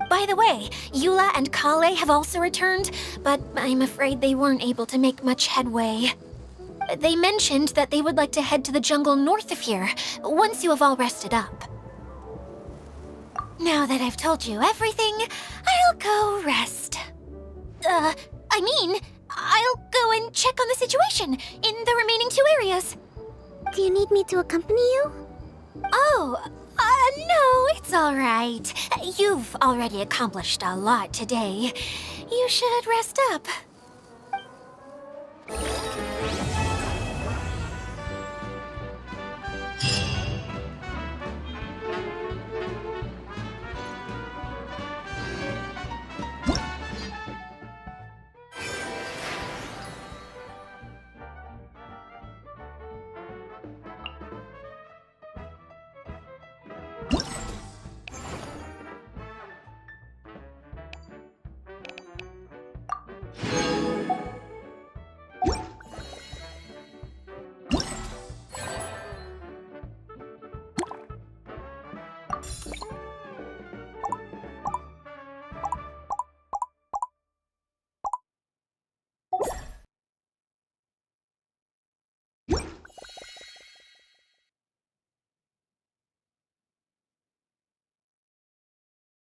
By the way, Eula and Kale have also returned, but I'm afraid they weren't able to make much headway. They mentioned that they would like to head to the jungle north of here, once you have all rested up. Now that I've told you everything, I'll go rest. I'll go and check on the situation in the remaining 2 areas. Do you need me to accompany you? Oh, no, it's all right. You've already accomplished a lot today. You should rest up.